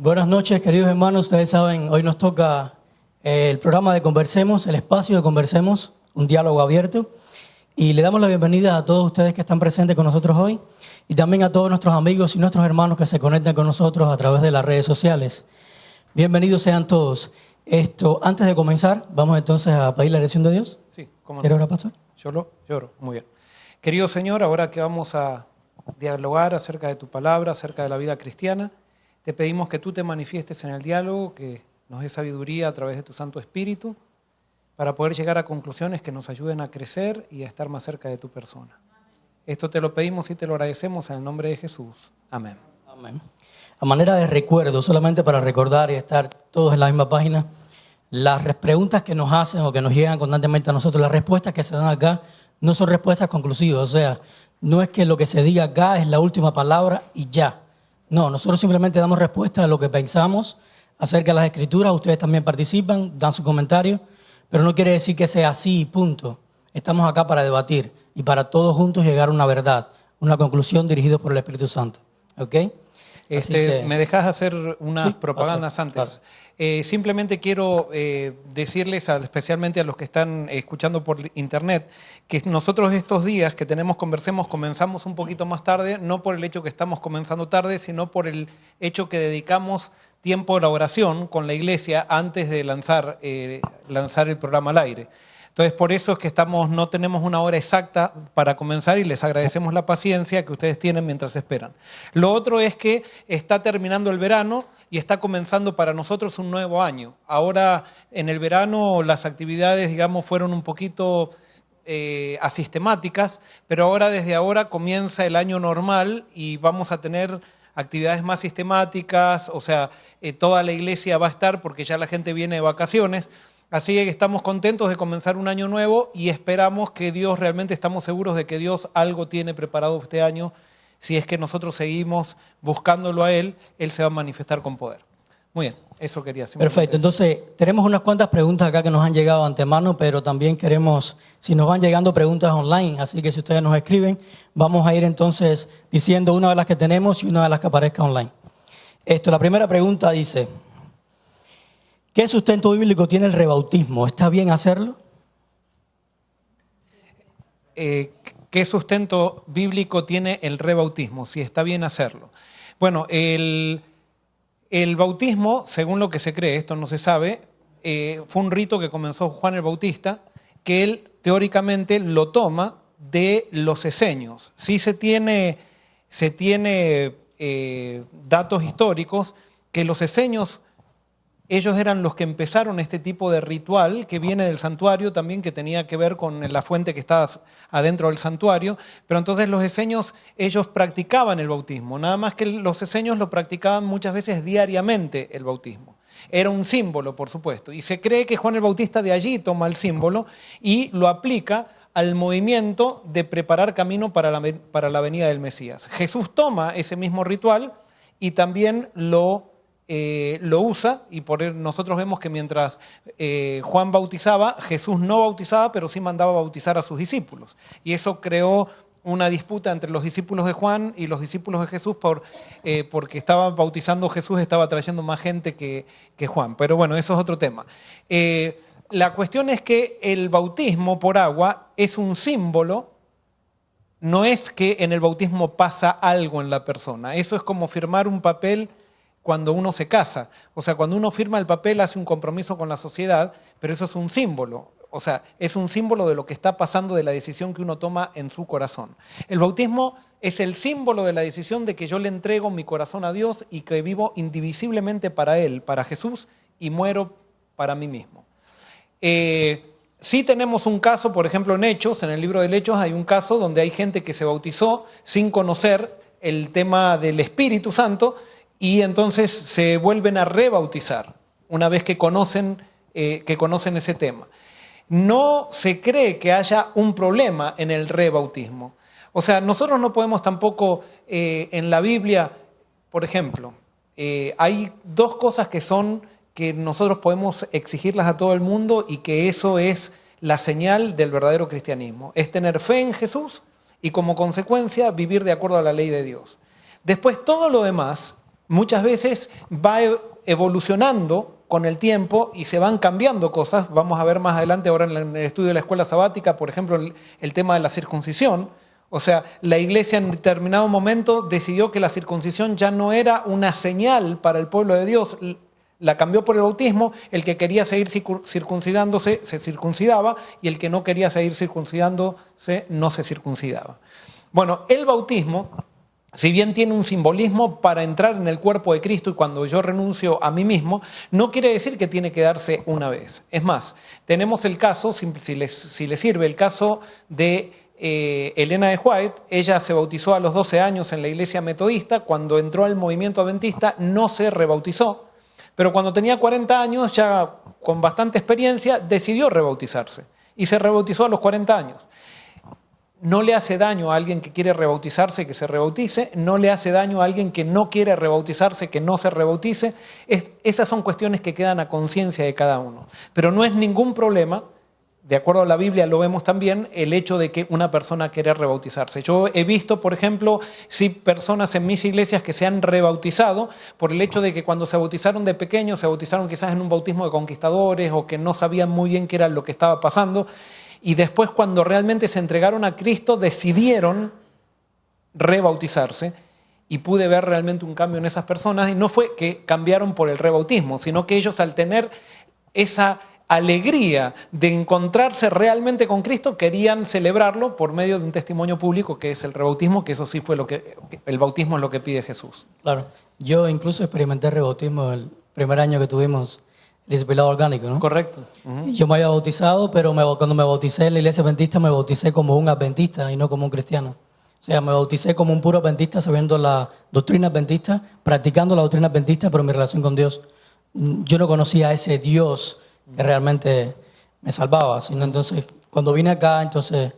Buenas noches, queridos hermanos. Ustedes saben, hoy nos toca el programa de Conversemos, el espacio de Conversemos, un diálogo abierto. Y le damos la bienvenida a todos ustedes que están presentes con nosotros hoy y también a todos nuestros amigos y nuestros hermanos que se conectan con nosotros a través de las redes sociales. Bienvenidos sean todos. Antes de comenzar, vamos entonces a pedir la dirección de Dios. Sí, ¿cómo no? ¿Quiere orar, pastor? Lloro, muy bien. Querido Señor, ahora que vamos a dialogar acerca de tu palabra, acerca de la vida cristiana, te pedimos que tú te manifiestes en el diálogo, que nos dé sabiduría a través de tu Santo Espíritu, para poder llegar a conclusiones que nos ayuden a crecer y a estar más cerca de tu persona. Esto te lo pedimos y te lo agradecemos en el nombre de Jesús. Amén. Amén. A manera de recuerdo, solamente para recordar y estar todos en la misma página, las preguntas que nos hacen o que nos llegan constantemente a nosotros, las respuestas que se dan acá no son respuestas conclusivas. O sea, no es que lo que se diga acá es la última palabra y ya. No, nosotros simplemente damos respuesta a lo que pensamos acerca de las Escrituras. Ustedes también participan, dan su comentario, pero no quiere decir que sea así y punto. Estamos acá para debatir y para todos juntos llegar a una verdad, una conclusión dirigida por el Espíritu Santo. ¿Ok? ¿Me dejas hacer unas propagandas antes? Claro. Simplemente quiero decirles, especialmente a los que están escuchando por internet, que nosotros estos días que tenemos Conversemos comenzamos un poquito más tarde, no por el hecho que estamos comenzando tarde, sino por el hecho que dedicamos tiempo a la oración con la iglesia antes de lanzar el programa al aire. Entonces, por eso es que no tenemos una hora exacta para comenzar y les agradecemos la paciencia que ustedes tienen mientras esperan. Lo otro es que está terminando el verano y está comenzando para nosotros un nuevo año. Ahora, en el verano, las actividades, digamos, fueron un poquito asistemáticas, pero desde ahora comienza el año normal y vamos a tener actividades más sistemáticas, o sea, toda la iglesia va a estar porque ya la gente viene de vacaciones. Así que estamos contentos de comenzar un año nuevo y esperamos que Dios, realmente estamos seguros de que Dios algo tiene preparado este año. Si es que nosotros seguimos buscándolo a Él, Él se va a manifestar con poder. Muy bien, eso quería decir. Perfecto, entonces tenemos unas cuantas preguntas acá que nos han llegado de antemano, pero también queremos, si nos van llegando preguntas online, así que si ustedes nos escriben, vamos a ir entonces diciendo una de las que tenemos y una de las que aparezca online. La primera pregunta dice: ¿qué sustento bíblico tiene el rebautismo? ¿Está bien hacerlo? ¿Qué sustento bíblico tiene el rebautismo? Si está bien hacerlo. Bueno, el bautismo, según lo que se cree, esto no se sabe, fue un rito que comenzó Juan el Bautista, que él teóricamente lo toma de los esenios. Sí se tiene datos históricos que los esenios, ellos eran los que empezaron este tipo de ritual que viene del santuario también, que tenía que ver con la fuente que estaba adentro del santuario. Pero entonces los esenios, ellos practicaban el bautismo, nada más que los esenios lo practicaban muchas veces diariamente el bautismo. Era un símbolo, por supuesto, y se cree que Juan el Bautista de allí toma el símbolo y lo aplica al movimiento de preparar camino para la venida del Mesías. Jesús toma ese mismo ritual y también lo usa, y nosotros vemos que mientras Juan bautizaba, Jesús no bautizaba, pero sí mandaba bautizar a sus discípulos. Y eso creó una disputa entre los discípulos de Juan y los discípulos de Jesús porque estaba bautizando Jesús, estaba trayendo más gente que Juan. Pero bueno, eso es otro tema. La cuestión es que el bautismo por agua es un símbolo. No es que en el bautismo pasa algo en la persona. Eso es como firmar un papel cuando uno se casa. O sea, cuando uno firma el papel hace un compromiso con la sociedad, pero eso es un símbolo. O sea, es un símbolo de lo que está pasando, de la decisión que uno toma en su corazón. El bautismo es el símbolo de la decisión de que yo le entrego mi corazón a Dios y que vivo indivisiblemente para Él, para Jesús, y muero para mí mismo. Sí tenemos un caso, por ejemplo, en Hechos, en el libro de Hechos hay un caso donde hay gente que se bautizó sin conocer el tema del Espíritu Santo y entonces se vuelven a rebautizar una vez que conocen ese tema. No se cree que haya un problema en el rebautismo. O sea, nosotros no podemos tampoco en la Biblia, por ejemplo, hay dos cosas que nosotros podemos exigirlas a todo el mundo y que eso es la señal del verdadero cristianismo. Es tener fe en Jesús y como consecuencia vivir de acuerdo a la ley de Dios. Después todo lo demás muchas veces va evolucionando con el tiempo y se van cambiando cosas. Vamos a ver más adelante ahora en el estudio de la escuela sabática, por ejemplo, el tema de la circuncisión. O sea, la iglesia en determinado momento decidió que la circuncisión ya no era una señal para el pueblo de Dios, la cambió por el bautismo. El que quería seguir circuncidándose se circuncidaba y el que no quería seguir circuncidándose no se circuncidaba. Bueno, el bautismo, si bien tiene un simbolismo para entrar en el cuerpo de Cristo y cuando yo renuncio a mí mismo, no quiere decir que tiene que darse una vez. Es más, tenemos el caso, si les sirve, el caso de Elena de White. Ella se bautizó a los 12 años en la iglesia metodista. Cuando entró al movimiento adventista no se rebautizó, pero cuando tenía 40 años, ya con bastante experiencia, decidió rebautizarse y se rebautizó a los 40 años. No le hace daño a alguien que quiere rebautizarse que se rebautice, no le hace daño a alguien que no quiere rebautizarse que no se rebautice. Esas son cuestiones que quedan a conciencia de cada uno. Pero no es ningún problema, de acuerdo a la Biblia lo vemos también, el hecho de que una persona quiera rebautizarse. Yo he visto, por ejemplo, sí, personas en mis iglesias que se han rebautizado por el hecho de que cuando se bautizaron de pequeños, se bautizaron quizás en un bautismo de conquistadores o que no sabían muy bien qué era lo que estaba pasando. Y después, cuando realmente se entregaron a Cristo, decidieron rebautizarse y pude ver realmente un cambio en esas personas. Y no fue que cambiaron por el rebautismo, sino que ellos, al tener esa alegría de encontrarse realmente con Cristo, querían celebrarlo por medio de un testimonio público que es el rebautismo, que eso sí fue el bautismo es lo que pide Jesús. Claro, yo incluso experimenté rebautismo el primer año que tuvimos el discipulado orgánico, ¿no? Correcto. Y yo me había bautizado, pero cuando me bauticé en la iglesia adventista, me bauticé como un adventista y no como un cristiano. O sea, me bauticé como un puro adventista, sabiendo la doctrina adventista, practicando la doctrina adventista, pero mi relación con Dios, yo no conocía a ese Dios que realmente me salvaba, sino entonces, cuando vine acá, entonces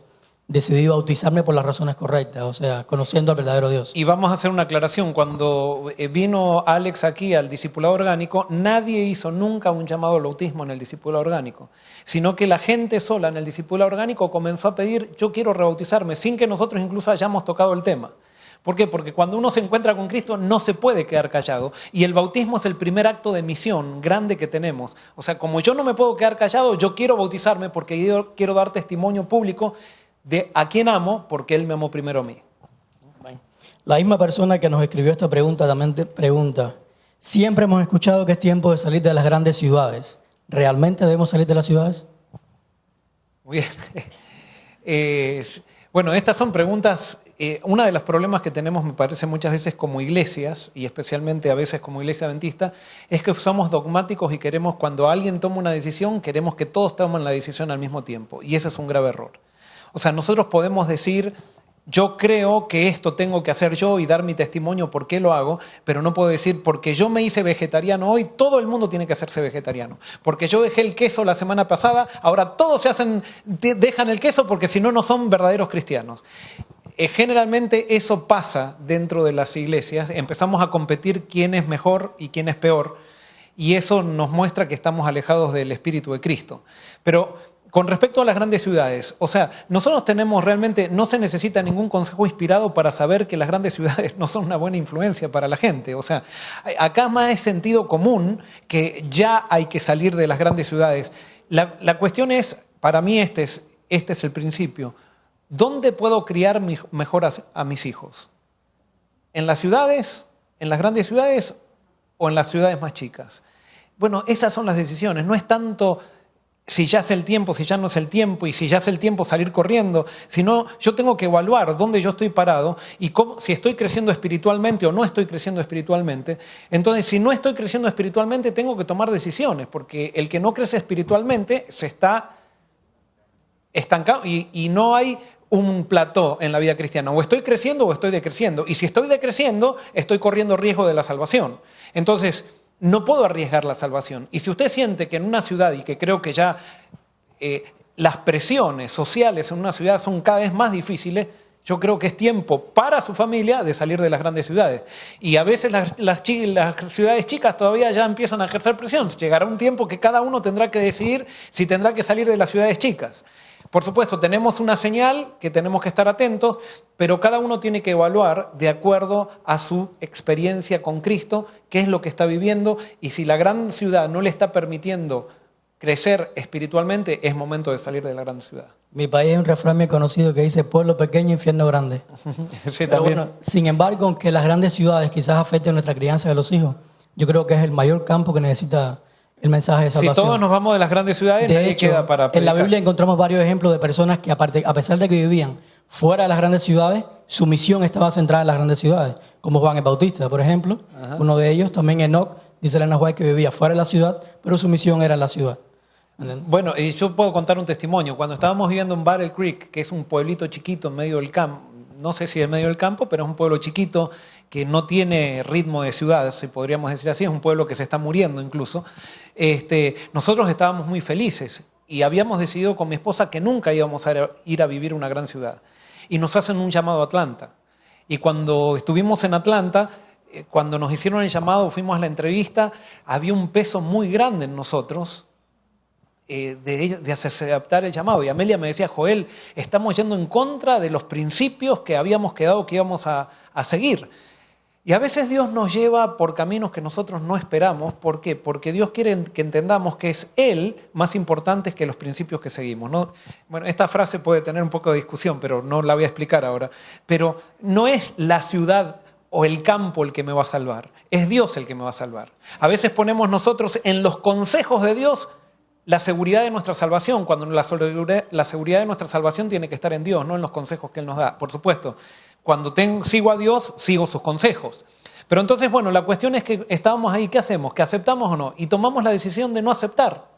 decidí bautizarme por las razones correctas, o sea, conociendo al verdadero Dios. Y vamos a hacer una aclaración. Cuando vino Alex aquí al discipulado orgánico, nadie hizo nunca un llamado al bautismo en el discipulado orgánico, sino que la gente sola en el discipulado orgánico comenzó a pedir: yo quiero rebautizarme, sin que nosotros incluso hayamos tocado el tema. ¿Por qué? Porque cuando uno se encuentra con Cristo no se puede quedar callado, y el bautismo es el primer acto de misión grande que tenemos. O sea, como yo no me puedo quedar callado, yo quiero bautizarme porque yo quiero dar testimonio público de a quién amo, porque Él me amó primero a mí. La misma persona que nos escribió esta pregunta también te pregunta: siempre hemos escuchado que es tiempo de salir de las grandes ciudades. ¿Realmente debemos salir de las ciudades? Muy bien. Bueno, estas son preguntas. Uno de los problemas que tenemos, me parece, muchas veces como iglesias, y especialmente a veces como iglesia adventista, es que somos dogmáticos y queremos, cuando alguien toma una decisión, queremos que todos tomen la decisión al mismo tiempo. Y ese es un grave error. O sea, nosotros podemos decir: yo creo que esto tengo que hacer yo y dar mi testimonio por qué lo hago, pero no puedo decir: porque yo me hice vegetariano hoy, todo el mundo tiene que hacerse vegetariano. Porque yo dejé el queso la semana pasada, ahora todos dejan el queso, porque si no, no son verdaderos cristianos. Generalmente eso pasa dentro de las iglesias. Empezamos a competir quién es mejor y quién es peor, y eso nos muestra que estamos alejados del Espíritu de Cristo. Pero con respecto a las grandes ciudades, o sea, nosotros tenemos realmente, no se necesita ningún consejo inspirado para saber que las grandes ciudades no son una buena influencia para la gente. O sea, acá más es sentido común que ya hay que salir de las grandes ciudades. La cuestión es, para mí este es el principio: ¿dónde puedo criar mejor a mis hijos? ¿En las ciudades, en las grandes ciudades, o en las ciudades más chicas? Bueno, esas son las decisiones. No es tanto si ya es el tiempo, si ya no es el tiempo, y si ya es el tiempo salir corriendo, sino yo tengo que evaluar dónde yo estoy parado y si estoy creciendo espiritualmente o no estoy creciendo espiritualmente. Entonces, si no estoy creciendo espiritualmente, tengo que tomar decisiones, porque el que no crece espiritualmente se está estancado y no hay un plató en la vida cristiana. O estoy creciendo o estoy decreciendo. Y si estoy decreciendo, estoy corriendo riesgo de la salvación. Entonces, no puedo arriesgar la salvación. Y si usted siente que en una ciudad, y que creo que ya las presiones sociales en una ciudad son cada vez más difíciles, yo creo que es tiempo para su familia de salir de las grandes ciudades. Y a veces las ciudades chicas todavía ya empiezan a ejercer presión. Llegará un tiempo que cada uno tendrá que decidir si tendrá que salir de las ciudades chicas. Por supuesto, tenemos una señal que tenemos que estar atentos, pero cada uno tiene que evaluar de acuerdo a su experiencia con Cristo, qué es lo que está viviendo, y si la gran ciudad no le está permitiendo crecer espiritualmente, es momento de salir de la gran ciudad. Mi país hay un refrán muy conocido que dice pueblo pequeño, infierno grande. Sí, Pero también. bueno, sin embargo, aunque las grandes ciudades quizás afecten nuestra crianza de los hijos, yo creo que es el mayor campo que necesita el mensaje de Si salvación. todos nos vamos de las grandes ciudades, De nadie hecho, queda para en la predicar. Biblia encontramos varios ejemplos de personas que a pesar de que vivían fuera de las grandes ciudades, su misión estaba centrada en las grandes ciudades, como Juan el Bautista, por ejemplo. Ajá. Uno de ellos, también Enoch, dice Elena White, que vivía fuera de la ciudad, pero su misión era en la ciudad. ¿Entiendes? Bueno, y yo puedo contar un testimonio. Cuando estábamos viviendo en Battle Creek, que es un pueblito chiquito en medio del campo, no sé si en medio del campo, pero es un pueblo chiquito que no tiene ritmo de ciudad, si podríamos decir así, es un pueblo que se está muriendo incluso. Nosotros estábamos muy felices y habíamos decidido con mi esposa que nunca íbamos a ir a vivir a una gran ciudad. Y nos hacen un llamado a Atlanta. Y cuando estuvimos en Atlanta, cuando nos hicieron el llamado, fuimos a la entrevista, había un peso muy grande en nosotros de aceptar el llamado. Y Amelia me decía, Joel, estamos yendo en contra de los principios que habíamos quedado que íbamos a seguir. Y a veces Dios nos lleva por caminos que nosotros no esperamos. ¿Por qué? Porque Dios quiere que entendamos que es Él más importante que los principios que seguimos, ¿no? Bueno, esta frase puede tener un poco de discusión, pero no la voy a explicar ahora. Pero no es la ciudad o el campo el que me va a salvar, es Dios el que me va a salvar. A veces ponemos nosotros en los consejos de Dios la seguridad de nuestra salvación, cuando la seguridad de nuestra salvación tiene que estar en Dios, no en los consejos que Él nos da. Por supuesto, cuando sigo a Dios, sigo sus consejos. Pero entonces, bueno, la cuestión es que estábamos ahí, ¿qué hacemos? ¿Que aceptamos o no? Y tomamos la decisión de no aceptar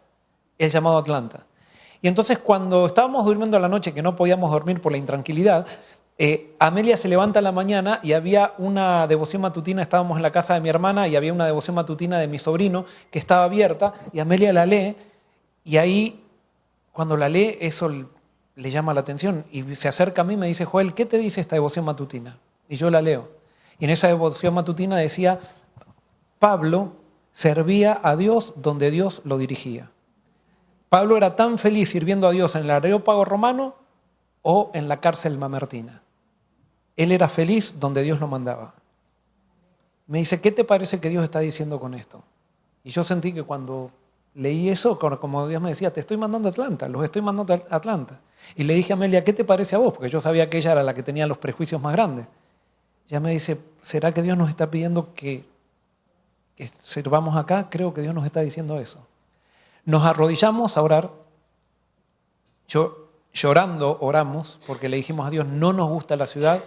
el llamado a Atlanta. Y entonces cuando estábamos durmiendo a la noche, que no podíamos dormir por la intranquilidad, Amelia se levanta a la mañana y había una devoción matutina, estábamos en la casa de mi hermana y había una devoción matutina de mi sobrino que estaba abierta y Amelia la lee. Y ahí, cuando la lee, eso le llama la atención y se acerca a mí y me dice, Joel, ¿qué te dice esta devoción matutina? Y yo la leo. Y en esa devoción matutina decía, Pablo servía a Dios donde Dios lo dirigía. Pablo era tan feliz sirviendo a Dios en el Areópago romano o en la cárcel mamertina. Él era feliz donde Dios lo mandaba. Me dice, ¿qué te parece que Dios está diciendo con esto? Y yo sentí que cuando leí eso, como Dios me decía, te estoy mandando a Atlanta, los estoy mandando a Atlanta. Y le dije a Amelia, ¿qué te parece a vos? Porque yo sabía que ella era la que tenía los prejuicios más grandes. Ella me dice, ¿será que Dios nos está pidiendo que sirvamos acá? Creo que Dios nos está diciendo eso. Nos arrodillamos a orar. Llorando oramos, porque le dijimos a Dios, no nos gusta la ciudad,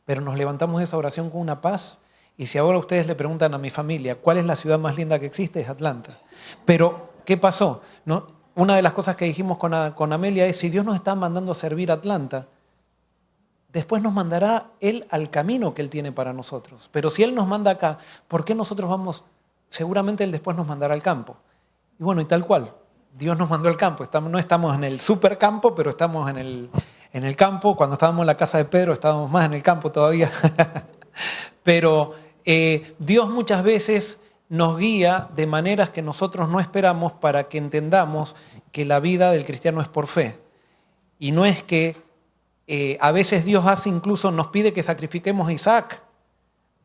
pero nos levantamos de esa oración con una paz. Y si ahora ustedes le preguntan a mi familia, ¿cuál es la ciudad más linda que existe? Es Atlanta. Pero, ¿qué pasó? ¿No? Una de las cosas que dijimos con Amelia es, si Dios nos está mandando a servir a Atlanta, después nos mandará Él al camino que Él tiene para nosotros. Pero si Él nos manda acá, ¿por qué nosotros vamos? Seguramente Él después nos mandará al campo. Y bueno, y tal cual. Dios nos mandó al campo. No estamos en el supercampo, pero estamos en el campo. Cuando estábamos en la casa de Pedro, estábamos más en el campo todavía. Pero Dios muchas veces nos guía de maneras que nosotros no esperamos para que entendamos que la vida del cristiano es por fe. Y no es que a veces Dios incluso nos pide que sacrifiquemos a Isaac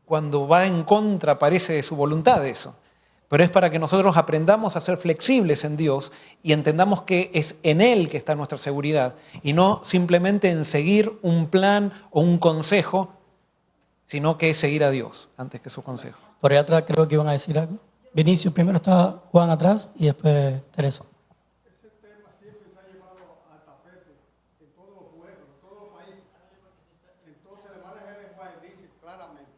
cuando va en contra, parece, de su voluntad eso. Pero es para que nosotros aprendamos a ser flexibles en Dios y entendamos que es en Él que está nuestra seguridad y no simplemente en seguir un plan o un consejo, sino que es seguir a Dios antes que su consejo. Por allá atrás creo que iban a decir algo. Vinicio, primero está Juan atrás y después Teresa. Ese tema siempre se ha llevado a tapete en todos los pueblos, en todos los países. Entonces, el hermano Helen White dice claramente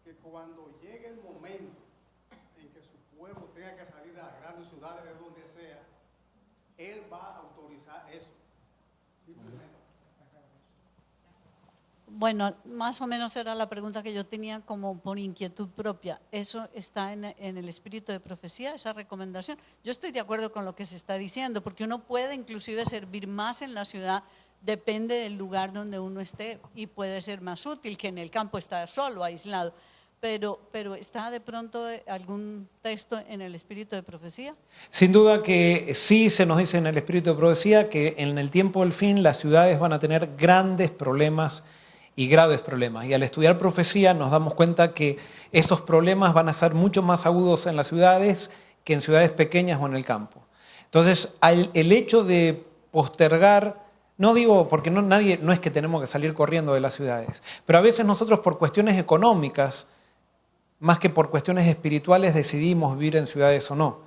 que cuando llegue el momento en que su pueblo tenga que salir de las grandes ciudades, de donde sea, él va a autorizar eso. Simplemente. Bueno, más o menos era la pregunta que yo tenía como por inquietud propia. ¿Eso está en el espíritu de profecía, esa recomendación? Yo estoy de acuerdo con lo que se está diciendo, porque uno puede inclusive servir más en la ciudad, depende del lugar donde uno esté y puede ser más útil que en el campo estar solo, aislado. pero ¿está de pronto algún texto en el espíritu de profecía? Sin duda que sí se nos dice en el espíritu de profecía que en el tiempo del fin las ciudades van a tener grandes problemas y graves problemas. Y al estudiar profecía nos damos cuenta que esos problemas van a ser mucho más agudos en las ciudades que en ciudades pequeñas o en el campo. Entonces, el hecho de postergar, no digo porque no es que tenemos que salir corriendo de las ciudades, pero a veces nosotros por cuestiones económicas, más que por cuestiones espirituales, decidimos vivir en ciudades o no.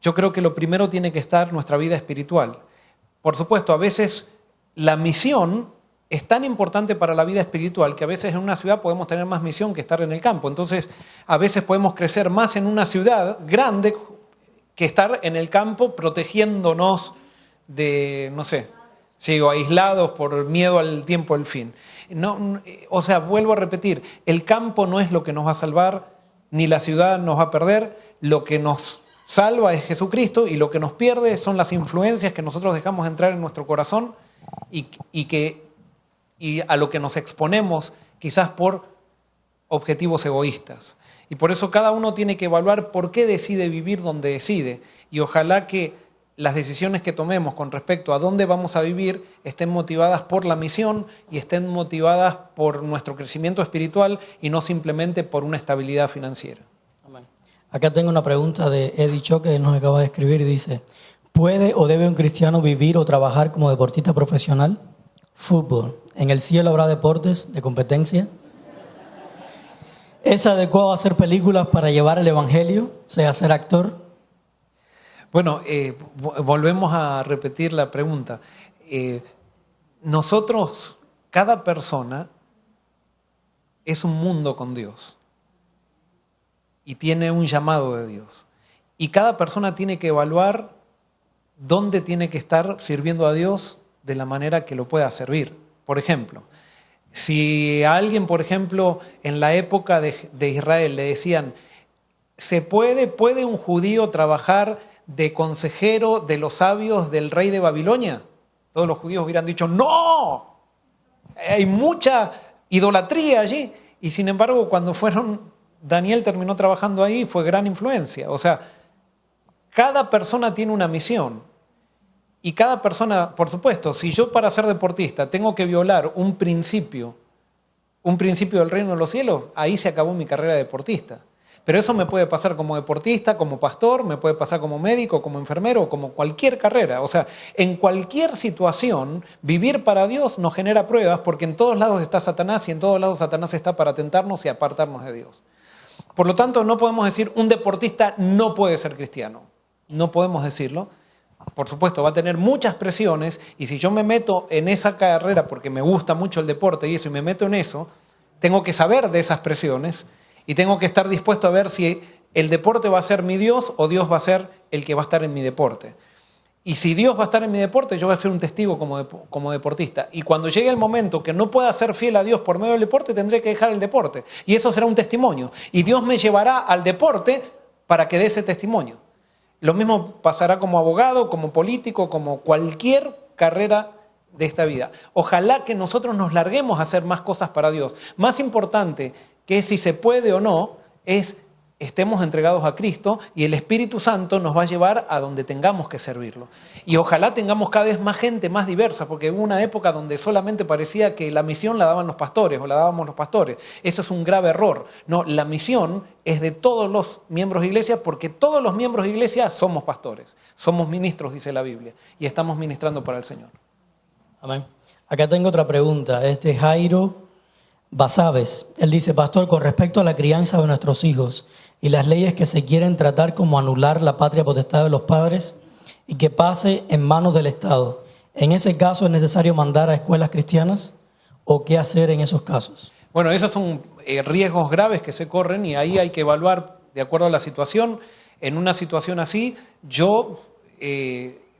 Yo creo que lo primero tiene que estar nuestra vida espiritual. Por supuesto, a veces la misión es tan importante para la vida espiritual que a veces en una ciudad podemos tener más misión que estar en el campo. Entonces, a veces podemos crecer más en una ciudad grande que estar en el campo protegiéndonos de, no sé, sigo aislados por miedo al tiempo del fin. No, o sea, vuelvo a repetir, el campo no es lo que nos va a salvar, ni la ciudad nos va a perder, lo que nos salva es Jesucristo y lo que nos pierde son las influencias que nosotros dejamos entrar en nuestro corazón y a lo que nos exponemos quizás por objetivos egoístas. Y por eso cada uno tiene que evaluar por qué decide vivir donde decide. Y ojalá que las decisiones que tomemos con respecto a dónde vamos a vivir estén motivadas por la misión y estén motivadas por nuestro crecimiento espiritual y no simplemente por una estabilidad financiera. Amén. Acá tengo una pregunta de Eddie Cho que nos acaba de escribir y dice: ¿puede o debe un cristiano vivir o trabajar como deportista profesional? Fútbol. ¿En el cielo habrá deportes de competencia? ¿Es adecuado hacer películas para llevar el evangelio? O sea, ser actor. Bueno, volvemos a repetir la pregunta. Nosotros, cada persona es un mundo con Dios y tiene un llamado de Dios. Y cada persona tiene que evaluar dónde tiene que estar sirviendo a Dios de la manera que lo pueda servir. Por ejemplo, si a alguien, por ejemplo, en la época de Israel le decían, ¿puede un judío trabajar de consejero de los sabios del rey de Babilonia? Todos los judíos hubieran dicho, ¡no! Hay mucha idolatría allí. Y sin embargo, cuando Daniel terminó trabajando ahí, fue gran influencia. O sea, cada persona tiene una misión. Y cada persona, por supuesto, si yo para ser deportista tengo que violar un principio del reino de los cielos, ahí se acabó mi carrera de deportista. Pero eso me puede pasar como deportista, como pastor, me puede pasar como médico, como enfermero, como cualquier carrera. O sea, en cualquier situación, vivir para Dios nos genera pruebas porque en todos lados está Satanás y en todos lados Satanás está para tentarnos y apartarnos de Dios. Por lo tanto, no podemos decir un deportista no puede ser cristiano. No podemos decirlo. Por supuesto, va a tener muchas presiones y si yo me meto en esa carrera porque me gusta mucho el deporte y eso, y me meto en eso, tengo que saber de esas presiones y tengo que estar dispuesto a ver si el deporte va a ser mi Dios o Dios va a ser el que va a estar en mi deporte. Y si Dios va a estar en mi deporte, yo voy a ser un testigo como deportista. Y cuando llegue el momento que no pueda ser fiel a Dios por medio del deporte, tendré que dejar el deporte. Y eso será un testimonio. Y Dios me llevará al deporte para que dé ese testimonio. Lo mismo pasará como abogado, como político, como cualquier carrera de esta vida. Ojalá que nosotros nos larguemos a hacer más cosas para Dios. Más importante que si se puede o no, es estemos entregados a Cristo y el Espíritu Santo nos va a llevar a donde tengamos que servirlo. Y ojalá tengamos cada vez más gente más diversa, porque hubo una época donde solamente parecía que la misión la daban los pastores o la dábamos los pastores. Eso es un grave error. No, la misión es de todos los miembros de iglesia, porque todos los miembros de iglesia somos pastores, somos ministros, dice la Biblia, y estamos ministrando para el Señor. Amén. Acá tengo otra pregunta, es de Jairo Basaves. Él dice: pastor, con respecto a la crianza de nuestros hijos y las leyes que se quieren tratar como anular la patria potestad de los padres y que pase en manos del Estado, ¿en ese caso es necesario mandar a escuelas cristianas o qué hacer en esos casos? Bueno, esos son riesgos graves que se corren y ahí hay que evaluar de acuerdo a la situación. En una situación así,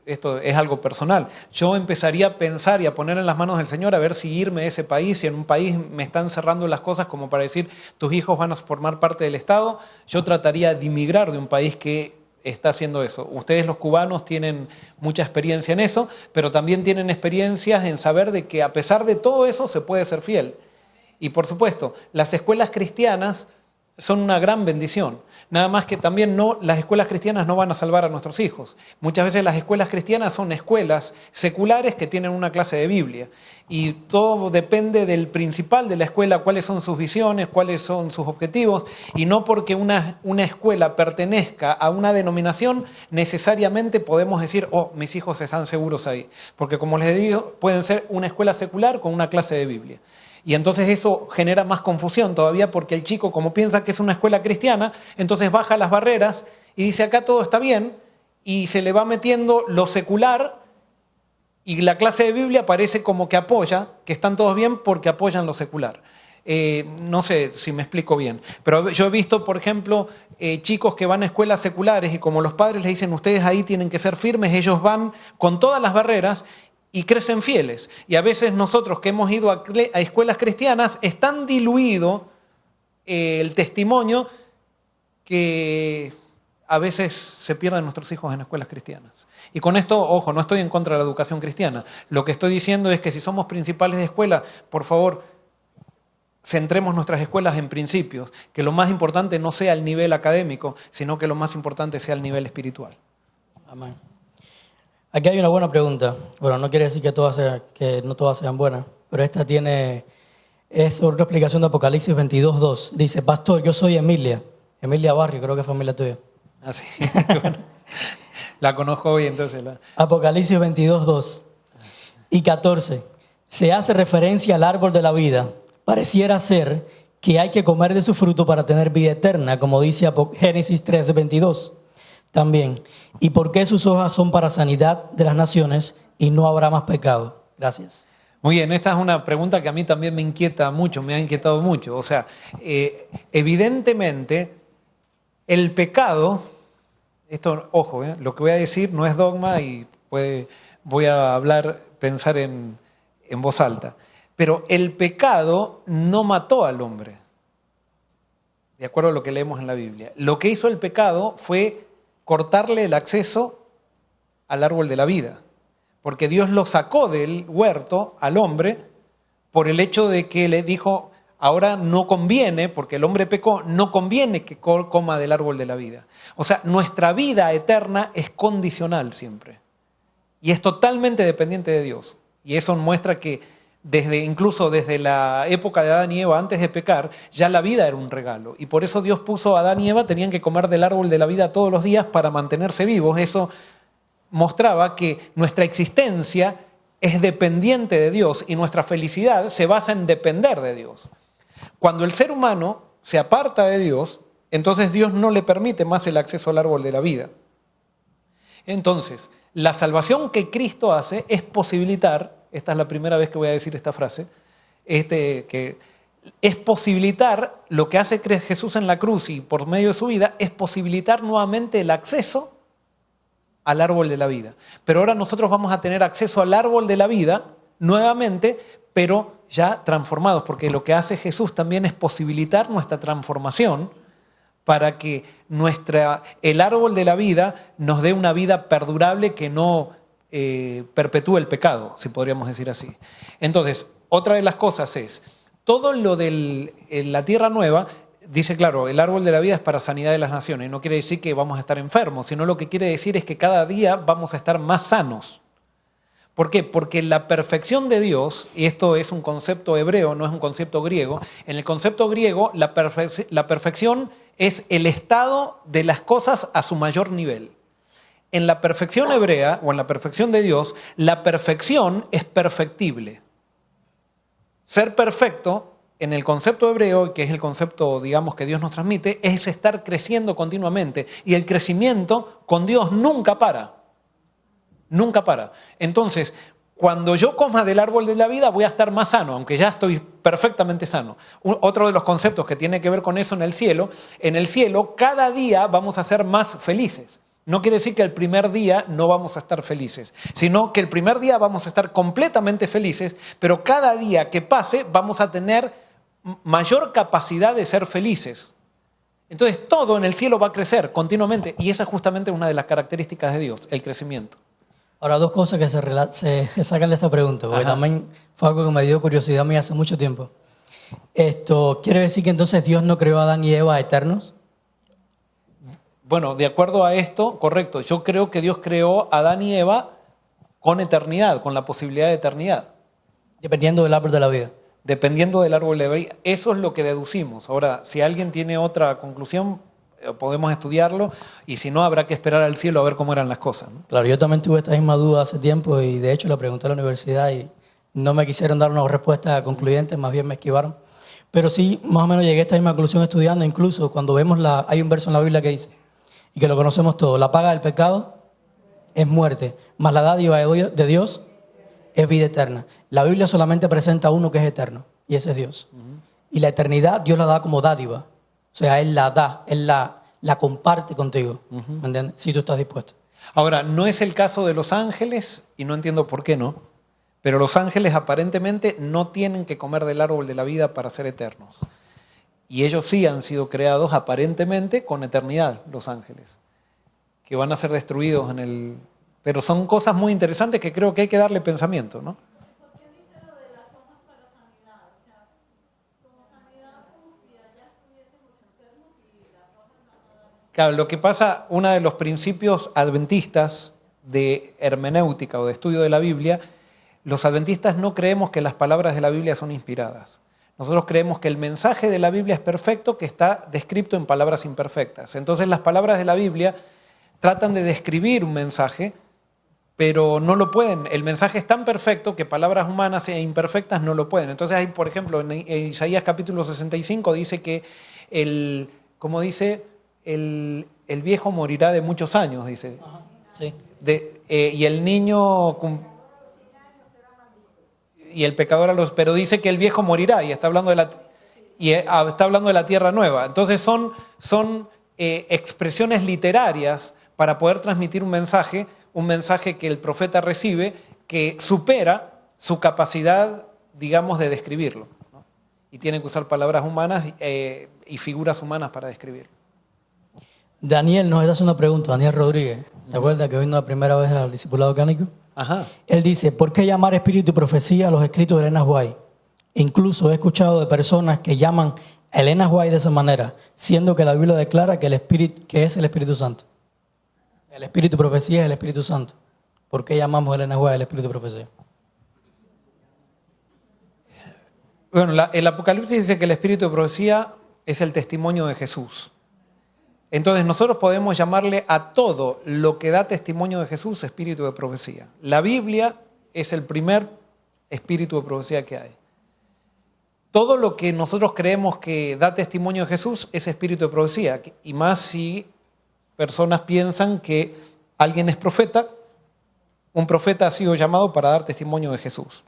esto es algo personal, yo empezaría a pensar y a poner en las manos del Señor a ver si irme de ese país, si en un país me están cerrando las cosas como para decir tus hijos van a formar parte del Estado, yo trataría de emigrar de un país que está haciendo eso. Ustedes los cubanos tienen mucha experiencia en eso, pero también tienen experiencias en saber de que a pesar de todo eso se puede ser fiel. Y por supuesto, las escuelas cristianas son una gran bendición. Nada más que también las escuelas cristianas no van a salvar a nuestros hijos. Muchas veces las escuelas cristianas son escuelas seculares que tienen una clase de Biblia. Y todo depende del principal de la escuela, cuáles son sus visiones, cuáles son sus objetivos. Y no porque una escuela pertenezca a una denominación, necesariamente podemos decir, oh, mis hijos están seguros ahí. Porque como les digo, pueden ser una escuela secular con una clase de Biblia. Y entonces eso genera más confusión todavía porque el chico, como piensa que es una escuela cristiana, entonces baja las barreras y dice acá todo está bien y se le va metiendo lo secular y la clase de Biblia parece como que apoya, que están todos bien porque apoyan lo secular. No sé si me explico bien, pero yo he visto, por ejemplo, chicos que van a escuelas seculares y como los padres les dicen ustedes ahí tienen que ser firmes, ellos van con todas las barreras y crecen fieles. Y a veces nosotros que hemos ido a escuelas cristianas, es tan diluido el testimonio que a veces se pierden nuestros hijos en escuelas cristianas. Y con esto, ojo, no estoy en contra de la educación cristiana. Lo que estoy diciendo es que si somos principales de escuela, por favor, centremos nuestras escuelas en principios. Que lo más importante no sea el nivel académico, sino que lo más importante sea el nivel espiritual. Amén. Aquí hay una buena pregunta. Bueno, no quiere decir que no todas sean buenas, pero esta es sobre una explicación de Apocalipsis 22:2. Dice, pastor, yo soy Emilia Barrio, creo que es familia tuya. Así, bueno, la conozco hoy, entonces. Apocalipsis 22:2 y 14. Se hace referencia al árbol de la vida. Pareciera ser que hay que comer de su fruto para tener vida eterna, como dice Génesis 3:22. También, ¿y por qué sus hojas son para sanidad de las naciones y no habrá más pecado? Gracias. Muy bien, esta es una pregunta que a mí también me inquieta mucho, me ha inquietado mucho. O sea, evidentemente, el pecado, esto, ojo, lo que voy a decir no es dogma y voy a pensar en voz alta, pero el pecado no mató al hombre, de acuerdo a lo que leemos en la Biblia. Lo que hizo el pecado fue cortarle el acceso al árbol de la vida, porque Dios lo sacó del huerto al hombre por el hecho de que le dijo, ahora no conviene, porque el hombre pecó, no conviene que coma del árbol de la vida. O sea, nuestra vida eterna es condicional siempre y es totalmente dependiente de Dios. Y eso muestra que incluso desde la época de Adán y Eva, antes de pecar, ya la vida era un regalo. Y por eso Dios puso a Adán y Eva, tenían que comer del árbol de la vida todos los días para mantenerse vivos. Eso mostraba que nuestra existencia es dependiente de Dios y nuestra felicidad se basa en depender de Dios. Cuando el ser humano se aparta de Dios, entonces Dios no le permite más el acceso al árbol de la vida. Entonces, la salvación que Cristo hace es posibilitar, esta es la primera vez que voy a decir esta frase, que es posibilitar lo que hace Jesús en la cruz y por medio de su vida, es posibilitar nuevamente el acceso al árbol de la vida. Pero ahora nosotros vamos a tener acceso al árbol de la vida nuevamente, pero ya transformados, porque lo que hace Jesús también es posibilitar nuestra transformación para que el árbol de la vida nos dé una vida perdurable que no perpetúe el pecado, si podríamos decir así. Entonces, otra de las cosas es, todo lo de la tierra nueva, dice claro, el árbol de la vida es para sanidad de las naciones, no quiere decir que vamos a estar enfermos, sino lo que quiere decir es que cada día vamos a estar más sanos. ¿Por qué? Porque la perfección de Dios, y esto es un concepto hebreo, no es un concepto griego, en el concepto griego la perfección es el estado de las cosas a su mayor nivel. En la perfección hebrea o en la perfección de Dios, la perfección es perfectible. Ser perfecto, en el concepto hebreo, que es el concepto, digamos, que Dios nos transmite, es estar creciendo continuamente. Y el crecimiento con Dios nunca para. Nunca para. Entonces, cuando yo coma del árbol de la vida voy a estar más sano, aunque ya estoy perfectamente sano. Otro de los conceptos que tiene que ver con eso en el cielo cada día vamos a ser más felices. No quiere decir que el primer día no vamos a estar felices, sino que el primer día vamos a estar completamente felices, pero cada día que pase vamos a tener mayor capacidad de ser felices. Entonces todo en el cielo va a crecer continuamente y esa es justamente una de las características de Dios, el crecimiento. Ahora, dos cosas que se sacan de esta pregunta, porque también fue algo que me dio curiosidad a mí hace mucho tiempo. Esto quiere decir que entonces Dios no creó a Adán y Eva eternos. Bueno, de acuerdo a esto, correcto, yo creo que Dios creó a Adán y Eva con eternidad, con la posibilidad de eternidad. Dependiendo del árbol de la vida. Dependiendo del árbol de la vida. Eso es lo que deducimos. Ahora, si alguien tiene otra conclusión, podemos estudiarlo, y si no, habrá que esperar al cielo a ver cómo eran las cosas, ¿no? Claro, yo también tuve esta misma duda hace tiempo y de hecho le pregunté a la universidad y no me quisieron dar una respuesta concluyente, más bien me esquivaron. Pero sí, más o menos llegué a esta misma conclusión estudiando, incluso cuando vemos hay un verso en la Biblia que dice, y que lo conocemos todos, la paga del pecado es muerte, mas la dádiva de Dios es vida eterna. La Biblia solamente presenta uno que es eterno, y ese es Dios. Y la eternidad Dios la da como dádiva. O sea, Él la da, Él la comparte contigo, ¿me entiendes? Si tú estás dispuesto. Ahora, no es el caso de los ángeles, y no entiendo por qué no, pero los ángeles aparentemente no tienen que comer del árbol de la vida para ser eternos. Y ellos sí han sido creados aparentemente con eternidad, los ángeles, que van a ser destruidos en el... Pero son cosas muy interesantes que creo que hay que darle pensamiento, ¿no? ¿Por qué dice lo de las hojas para sanidad? O sea, como sanidad, como si allá estuviésemos enfermos y las hojas no dan. Claro, lo que pasa, uno de los principios adventistas de hermenéutica o de estudio de la Biblia, los adventistas no creemos que las palabras de la Biblia son inspiradas. Nosotros creemos que el mensaje de la Biblia es perfecto, que está descrito en palabras imperfectas. Entonces las palabras de la Biblia tratan de describir un mensaje, pero no lo pueden. El mensaje es tan perfecto que palabras humanas e imperfectas no lo pueden. Entonces hay, por ejemplo, en Isaías capítulo 65 dice que el viejo morirá de muchos años, dice. Ajá, sí. Y el niño... Y el pecador pero dice que el viejo morirá y está hablando de la tierra nueva. Entonces son expresiones literarias para poder transmitir un mensaje que el profeta recibe que supera su capacidad, digamos, de describirlo, ¿no? Y tiene que usar palabras humanas y figuras humanas para describirlo. Daniel nos hace una pregunta, Daniel Rodríguez. ¿Se acuerda que vino la primera vez al discipulado orgánico? Ajá. Él dice, ¿por qué llamar espíritu y profecía a los escritos de Elena White? Incluso he escuchado de personas que llaman a Elena White de esa manera, siendo que la Biblia declara que es el Espíritu Santo. El espíritu y profecía es el Espíritu Santo. ¿Por qué llamamos a Elena White el espíritu y profecía? Bueno, el Apocalipsis dice que el espíritu de profecía es el testimonio de Jesús. Entonces nosotros podemos llamarle a todo lo que da testimonio de Jesús espíritu de profecía. La Biblia es el primer espíritu de profecía que hay. Todo lo que nosotros creemos que da testimonio de Jesús es espíritu de profecía. Y más si personas piensan que alguien es profeta, un profeta ha sido llamado para dar testimonio de Jesús.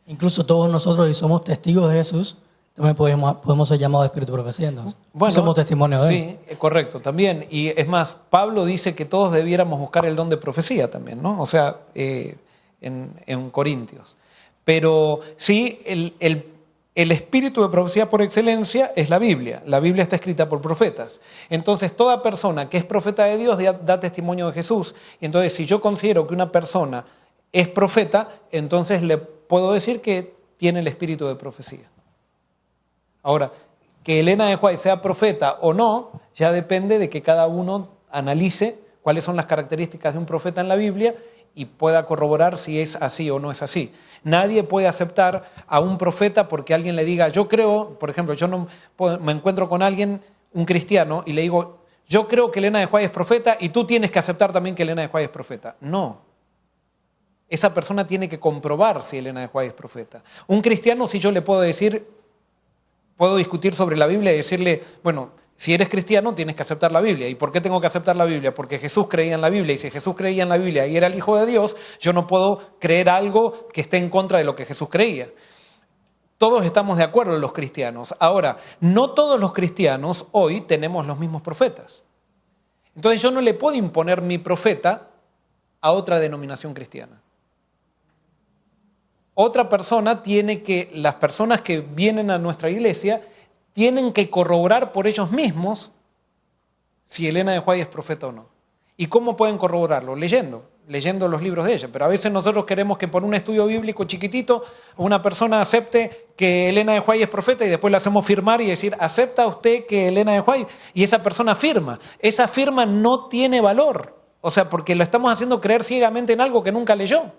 Incluso todos nosotros, si somos testigos de Jesús, también podemos ser llamados espíritu de profecía. Entonces. Bueno, somos testimonios de Él. Sí, correcto, también. Y es más, Pablo dice que todos debiéramos buscar el don de profecía también, ¿no? O sea, en Corintios. Pero sí, el espíritu de profecía por excelencia es la Biblia. La Biblia está escrita por profetas. Entonces, toda persona que es profeta de Dios da testimonio de Jesús. Y entonces, si yo considero que una persona es profeta, entonces le puedo decir que tiene el espíritu de profecía. Ahora, que Elena de White sea profeta o no, ya depende de que cada uno analice cuáles son las características de un profeta en la Biblia y pueda corroborar si es así o no es así. Nadie puede aceptar a un profeta porque alguien le diga, yo creo, por ejemplo, me encuentro con alguien, un cristiano, y le digo, yo creo que Elena de White es profeta y tú tienes que aceptar también que Elena de White es profeta. No. Esa persona tiene que comprobar si Elena de White es profeta. Un cristiano, si yo le puedo decir, puedo discutir sobre la Biblia y decirle, bueno, si eres cristiano tienes que aceptar la Biblia. ¿Y por qué tengo que aceptar la Biblia? Porque Jesús creía en la Biblia. Y si Jesús creía en la Biblia y era el Hijo de Dios, yo no puedo creer algo que esté en contra de lo que Jesús creía. Todos estamos de acuerdo los cristianos. Ahora, no todos los cristianos hoy tenemos los mismos profetas. Entonces yo no le puedo imponer mi profeta a otra denominación cristiana. Otra persona las personas que vienen a nuestra iglesia tienen que corroborar por ellos mismos si Elena de White es profeta o no. ¿Y cómo pueden corroborarlo? Leyendo. leyendo los libros de ella. Pero a veces nosotros queremos que por un estudio bíblico chiquitito una persona acepte que Elena de White es profeta y después le hacemos firmar y decir, ¿acepta usted que Elena de White? Y esa persona firma. Esa firma no tiene valor. O sea, porque lo estamos haciendo creer ciegamente en algo que nunca leyó.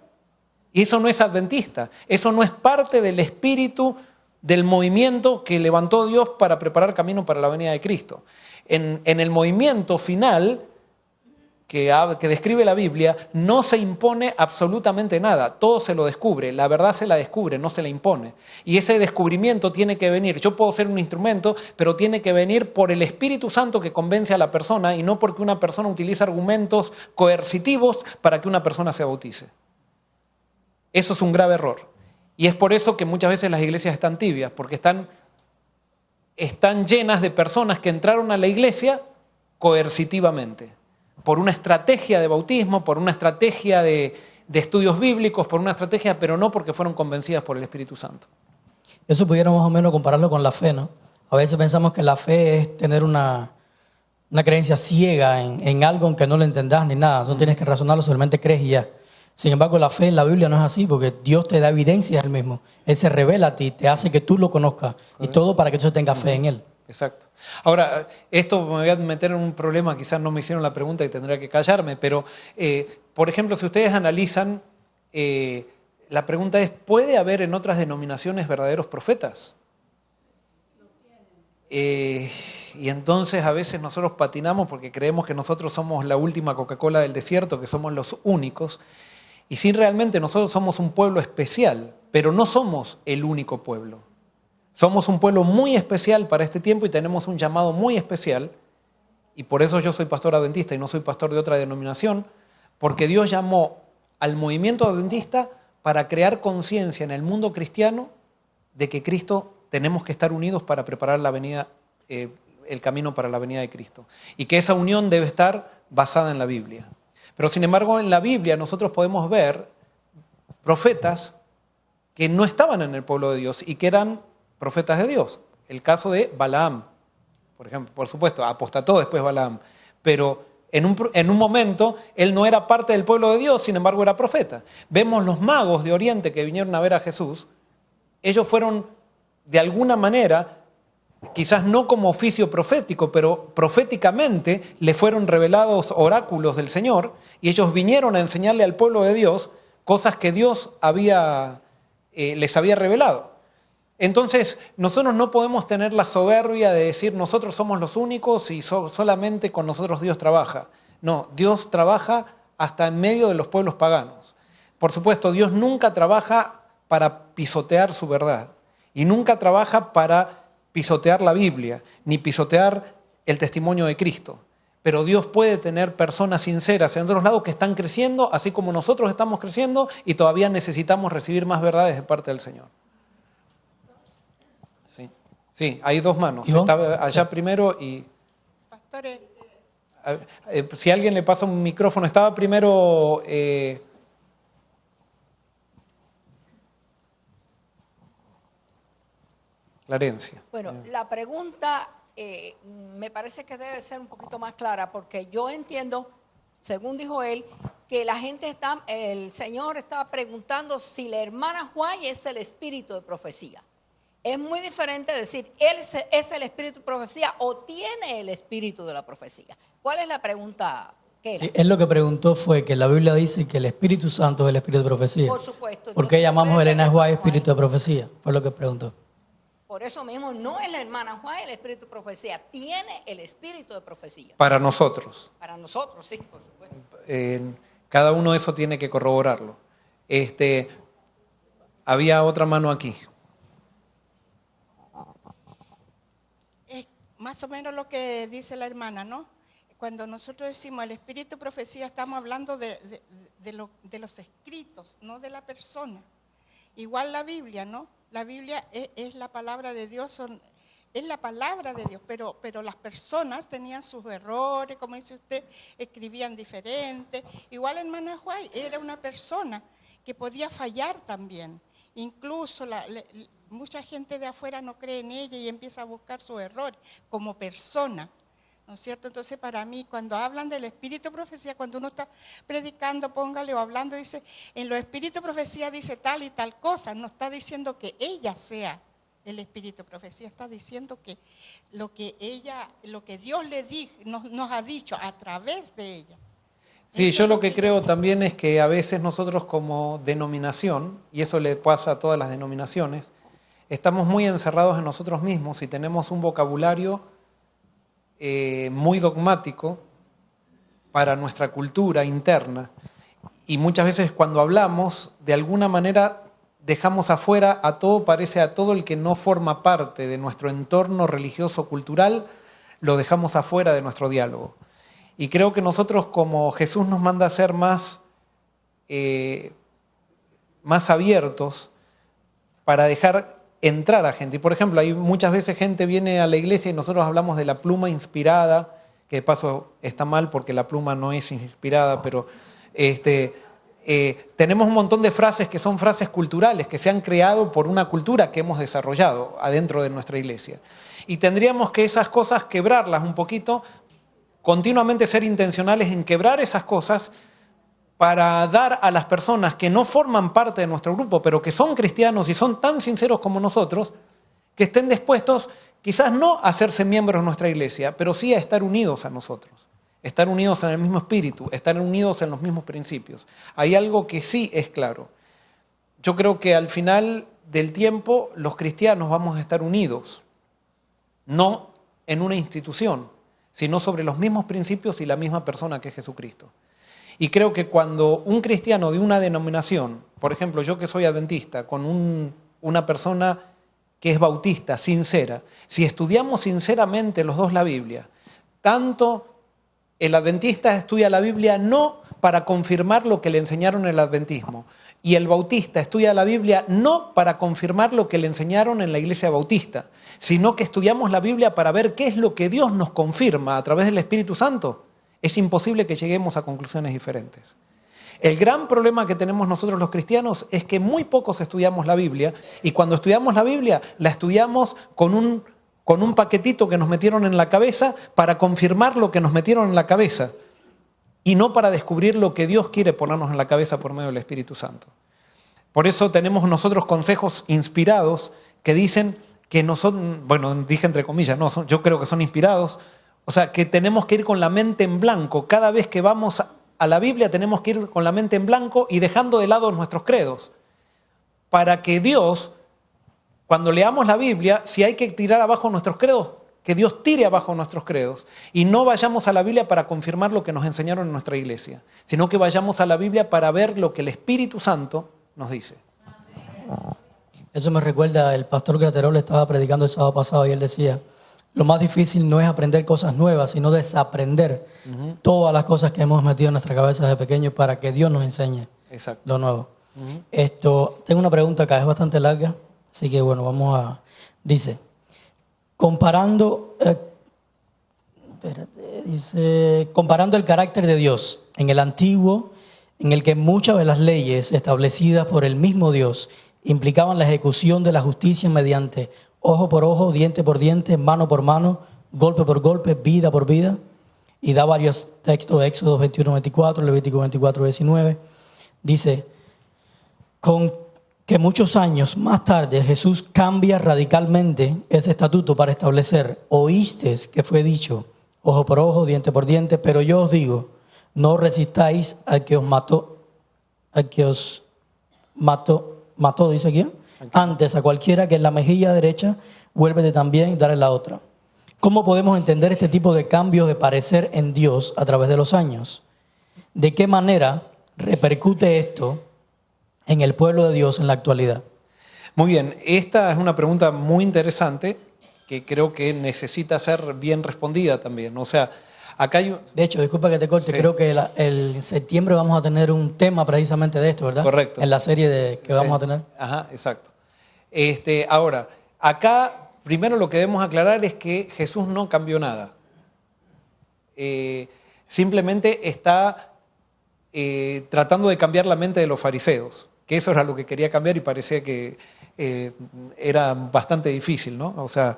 Y eso no es adventista. Eso no es parte del espíritu del movimiento que levantó Dios para preparar camino para la venida de Cristo. En el movimiento final que describe la Biblia, no se impone absolutamente nada, todo se lo descubre, la verdad se la descubre, no se la impone. Y ese descubrimiento tiene que venir, yo puedo ser un instrumento, pero tiene que venir por el Espíritu Santo que convence a la persona y no porque una persona utiliza argumentos coercitivos para que una persona se bautice. Eso es un grave error. Y es por eso que muchas veces las iglesias están tibias, porque están llenas de personas que entraron a la iglesia coercitivamente, por una estrategia de bautismo, por una estrategia de estudios bíblicos, por una estrategia, pero no porque fueron convencidas por el Espíritu Santo. Eso pudiéramos más o menos compararlo con la fe, ¿no? A veces pensamos que la fe es tener una creencia ciega en algo aunque no lo entendas ni nada. No tienes que razonarlo, solamente crees y ya. Sin embargo, la fe en la Biblia no es así, porque Dios te da evidencia Él mismo. Él se revela a ti, te hace que tú lo conozcas. Y todo para que tú tengas fe en Él. Exacto. Ahora, esto me voy a meter en un problema, quizás no me hicieron la pregunta y tendría que callarme, pero, por ejemplo, si ustedes analizan, la pregunta es, ¿puede haber en otras denominaciones verdaderos profetas? Y entonces a veces nosotros patinamos porque creemos que nosotros somos la última Coca-Cola del desierto, que somos los únicos, y sí, realmente nosotros somos un pueblo especial, pero no somos el único pueblo. Somos un pueblo muy especial para este tiempo y tenemos un llamado muy especial, y por eso yo soy pastor adventista y no soy pastor de otra denominación, porque Dios llamó al movimiento adventista para crear conciencia en el mundo cristiano de que Cristo tenemos que estar unidos para preparar la venida, el camino para la venida de Cristo, y que esa unión debe estar basada en la Biblia. Pero sin embargo, en la Biblia nosotros podemos ver profetas que no estaban en el pueblo de Dios y que eran profetas de Dios. El caso de Balaam, por ejemplo, por supuesto, apostató después Balaam, pero en un momento él no era parte del pueblo de Dios, sin embargo era profeta. Vemos los magos de Oriente que vinieron a ver a Jesús, ellos fueron de alguna manera, quizás no como oficio profético, pero proféticamente le fueron revelados oráculos del Señor y ellos vinieron a enseñarle al pueblo de Dios cosas que Dios les había revelado. Entonces, nosotros no podemos tener la soberbia de decir nosotros somos los únicos y solamente con nosotros Dios trabaja. No, Dios trabaja hasta en medio de los pueblos paganos. Por supuesto, Dios nunca trabaja para pisotear su verdad y nunca trabaja para pisotear la Biblia, ni pisotear el testimonio de Cristo. Pero Dios puede tener personas sinceras en otros lados que están creciendo, así como nosotros estamos creciendo y todavía necesitamos recibir más verdades de parte del Señor. Sí, hay dos manos. Estaba allá primero y... Pastores. Si alguien le pasa un micrófono, estaba primero... Clarencia. Bueno, la pregunta me parece que debe ser un poquito más clara, porque yo entiendo, según dijo él, que el Señor estaba preguntando si la hermana White es el espíritu de profecía. Es muy diferente decir, él es el espíritu de profecía o tiene el espíritu de la profecía. ¿Cuál es la pregunta? Sí, él lo que preguntó fue que la Biblia dice que el Espíritu Santo es el espíritu de profecía. Por supuesto. ¿Por qué llamamos a Elena White espíritu de profecía? Fue lo que preguntó. Por eso mismo no es la hermana White el espíritu de profecía, tiene el espíritu de profecía. Para nosotros. Para nosotros, sí, por supuesto. Cada uno eso tiene que corroborarlo. Había otra mano aquí. Es más o menos lo que dice la hermana, ¿no? Cuando nosotros decimos el espíritu de profecía, estamos hablando de los escritos, no de la persona. Igual la Biblia, ¿no? La Biblia es la palabra de Dios, es la palabra de Dios, pero las personas tenían sus errores, como dice usted, escribían diferente. Igual hermana White era una persona que podía fallar también. Incluso mucha gente de afuera no cree en ella y empieza a buscar sus errores como persona. ¿no es cierto? Entonces, para mí, cuando hablan del espíritu de profecía, cuando uno está predicando, póngale o hablando, dice, en los espíritus de profecía dice tal y tal cosa, no está diciendo que ella sea el espíritu de profecía, está diciendo que lo que Dios le dijo, nos ha dicho a través de ella. Sí, Eso yo es lo que creo ella también es que a veces nosotros como denominación, y eso le pasa a todas las denominaciones, estamos muy encerrados en nosotros mismos y tenemos un vocabulario muy dogmático para nuestra cultura interna. Y muchas veces cuando hablamos, de alguna manera dejamos afuera a todo el que no forma parte de nuestro entorno religioso cultural, lo dejamos afuera de nuestro diálogo. Y creo que nosotros, como Jesús nos manda a ser más abiertos para dejar entrar a gente. Y por ejemplo, hay muchas veces gente viene a la iglesia y nosotros hablamos de la pluma inspirada, que de paso está mal porque la pluma no es inspirada, pero tenemos un montón de frases que son frases culturales, que se han creado por una cultura que hemos desarrollado adentro de nuestra iglesia. Y tendríamos que esas cosas quebrarlas un poquito, continuamente ser intencionales en quebrar esas cosas para dar a las personas que no forman parte de nuestro grupo, pero que son cristianos y son tan sinceros como nosotros, que estén dispuestos quizás no a hacerse miembros de nuestra iglesia, pero sí a estar unidos a nosotros, estar unidos en el mismo espíritu, estar unidos en los mismos principios. Hay algo que sí es claro. Yo creo que al final del tiempo los cristianos vamos a estar unidos, no en una institución, sino sobre los mismos principios y la misma persona que es Jesucristo. Y creo que cuando un cristiano de una denominación, por ejemplo, yo que soy adventista, con una persona que es bautista, sincera, si estudiamos sinceramente los dos la Biblia, tanto el adventista estudia la Biblia no para confirmar lo que le enseñaron en el adventismo, y el bautista estudia la Biblia no para confirmar lo que le enseñaron en la iglesia bautista, sino que estudiamos la Biblia para ver qué es lo que Dios nos confirma a través del Espíritu Santo, es imposible que lleguemos a conclusiones diferentes. El gran problema que tenemos nosotros los cristianos es que muy pocos estudiamos la Biblia, y cuando estudiamos la Biblia la estudiamos con un paquetito que nos metieron en la cabeza para confirmar lo que nos metieron en la cabeza y no para descubrir lo que Dios quiere ponernos en la cabeza por medio del Espíritu Santo. Por eso tenemos nosotros consejos inspirados que dicen que no son, bueno, dije entre comillas, no, yo creo que son inspirados. O sea, que tenemos que ir con la mente en blanco. Cada vez que vamos a la Biblia tenemos que ir con la mente en blanco y dejando de lado nuestros credos. Para que Dios, cuando leamos la Biblia, si hay que tirar abajo nuestros credos, que Dios tire abajo nuestros credos. Y no vayamos a la Biblia para confirmar lo que nos enseñaron en nuestra iglesia, sino que vayamos a la Biblia para ver lo que el Espíritu Santo nos dice. Eso me recuerda, el pastor Graterol estaba predicando el sábado pasado y él decía, lo más difícil no es aprender cosas nuevas, sino desaprender todas las cosas que hemos metido en nuestra cabeza desde pequeños para que Dios nos enseñe lo nuevo. Tengo una pregunta acá, es bastante larga, así que bueno, dice, comparando el carácter de Dios en el antiguo, en el que muchas de las leyes establecidas por el mismo Dios implicaban la ejecución de la justicia mediante ojo por ojo, diente por diente, mano por mano, golpe por golpe, vida por vida. Y da varios textos, Éxodo 21, 24, Levítico 24, 19. Dice, con que muchos años más tarde Jesús cambia radicalmente ese estatuto para establecer, oísteis que fue dicho, ojo por ojo, diente por diente, pero yo os digo, no resistáis al que os mató, dice aquí, antes a cualquiera que en la mejilla derecha vuélvete también y dale la otra. ¿Cómo podemos entender este tipo de cambios de parecer en Dios a través de los años? ¿De qué manera repercute esto en el pueblo de Dios en la actualidad? Muy bien, esta es una pregunta muy interesante que creo que necesita ser bien respondida también. O sea, acá hay... De hecho, disculpa que te corte, sí. Creo que en septiembre vamos a tener un tema precisamente de esto, ¿verdad? Correcto. En la serie que vamos a tener. Ajá, exacto. Ahora, acá primero lo que debemos aclarar es que Jesús no cambió nada. Simplemente está tratando de cambiar la mente de los fariseos, que eso era lo que quería cambiar y parecía que era bastante difícil, ¿no? O sea,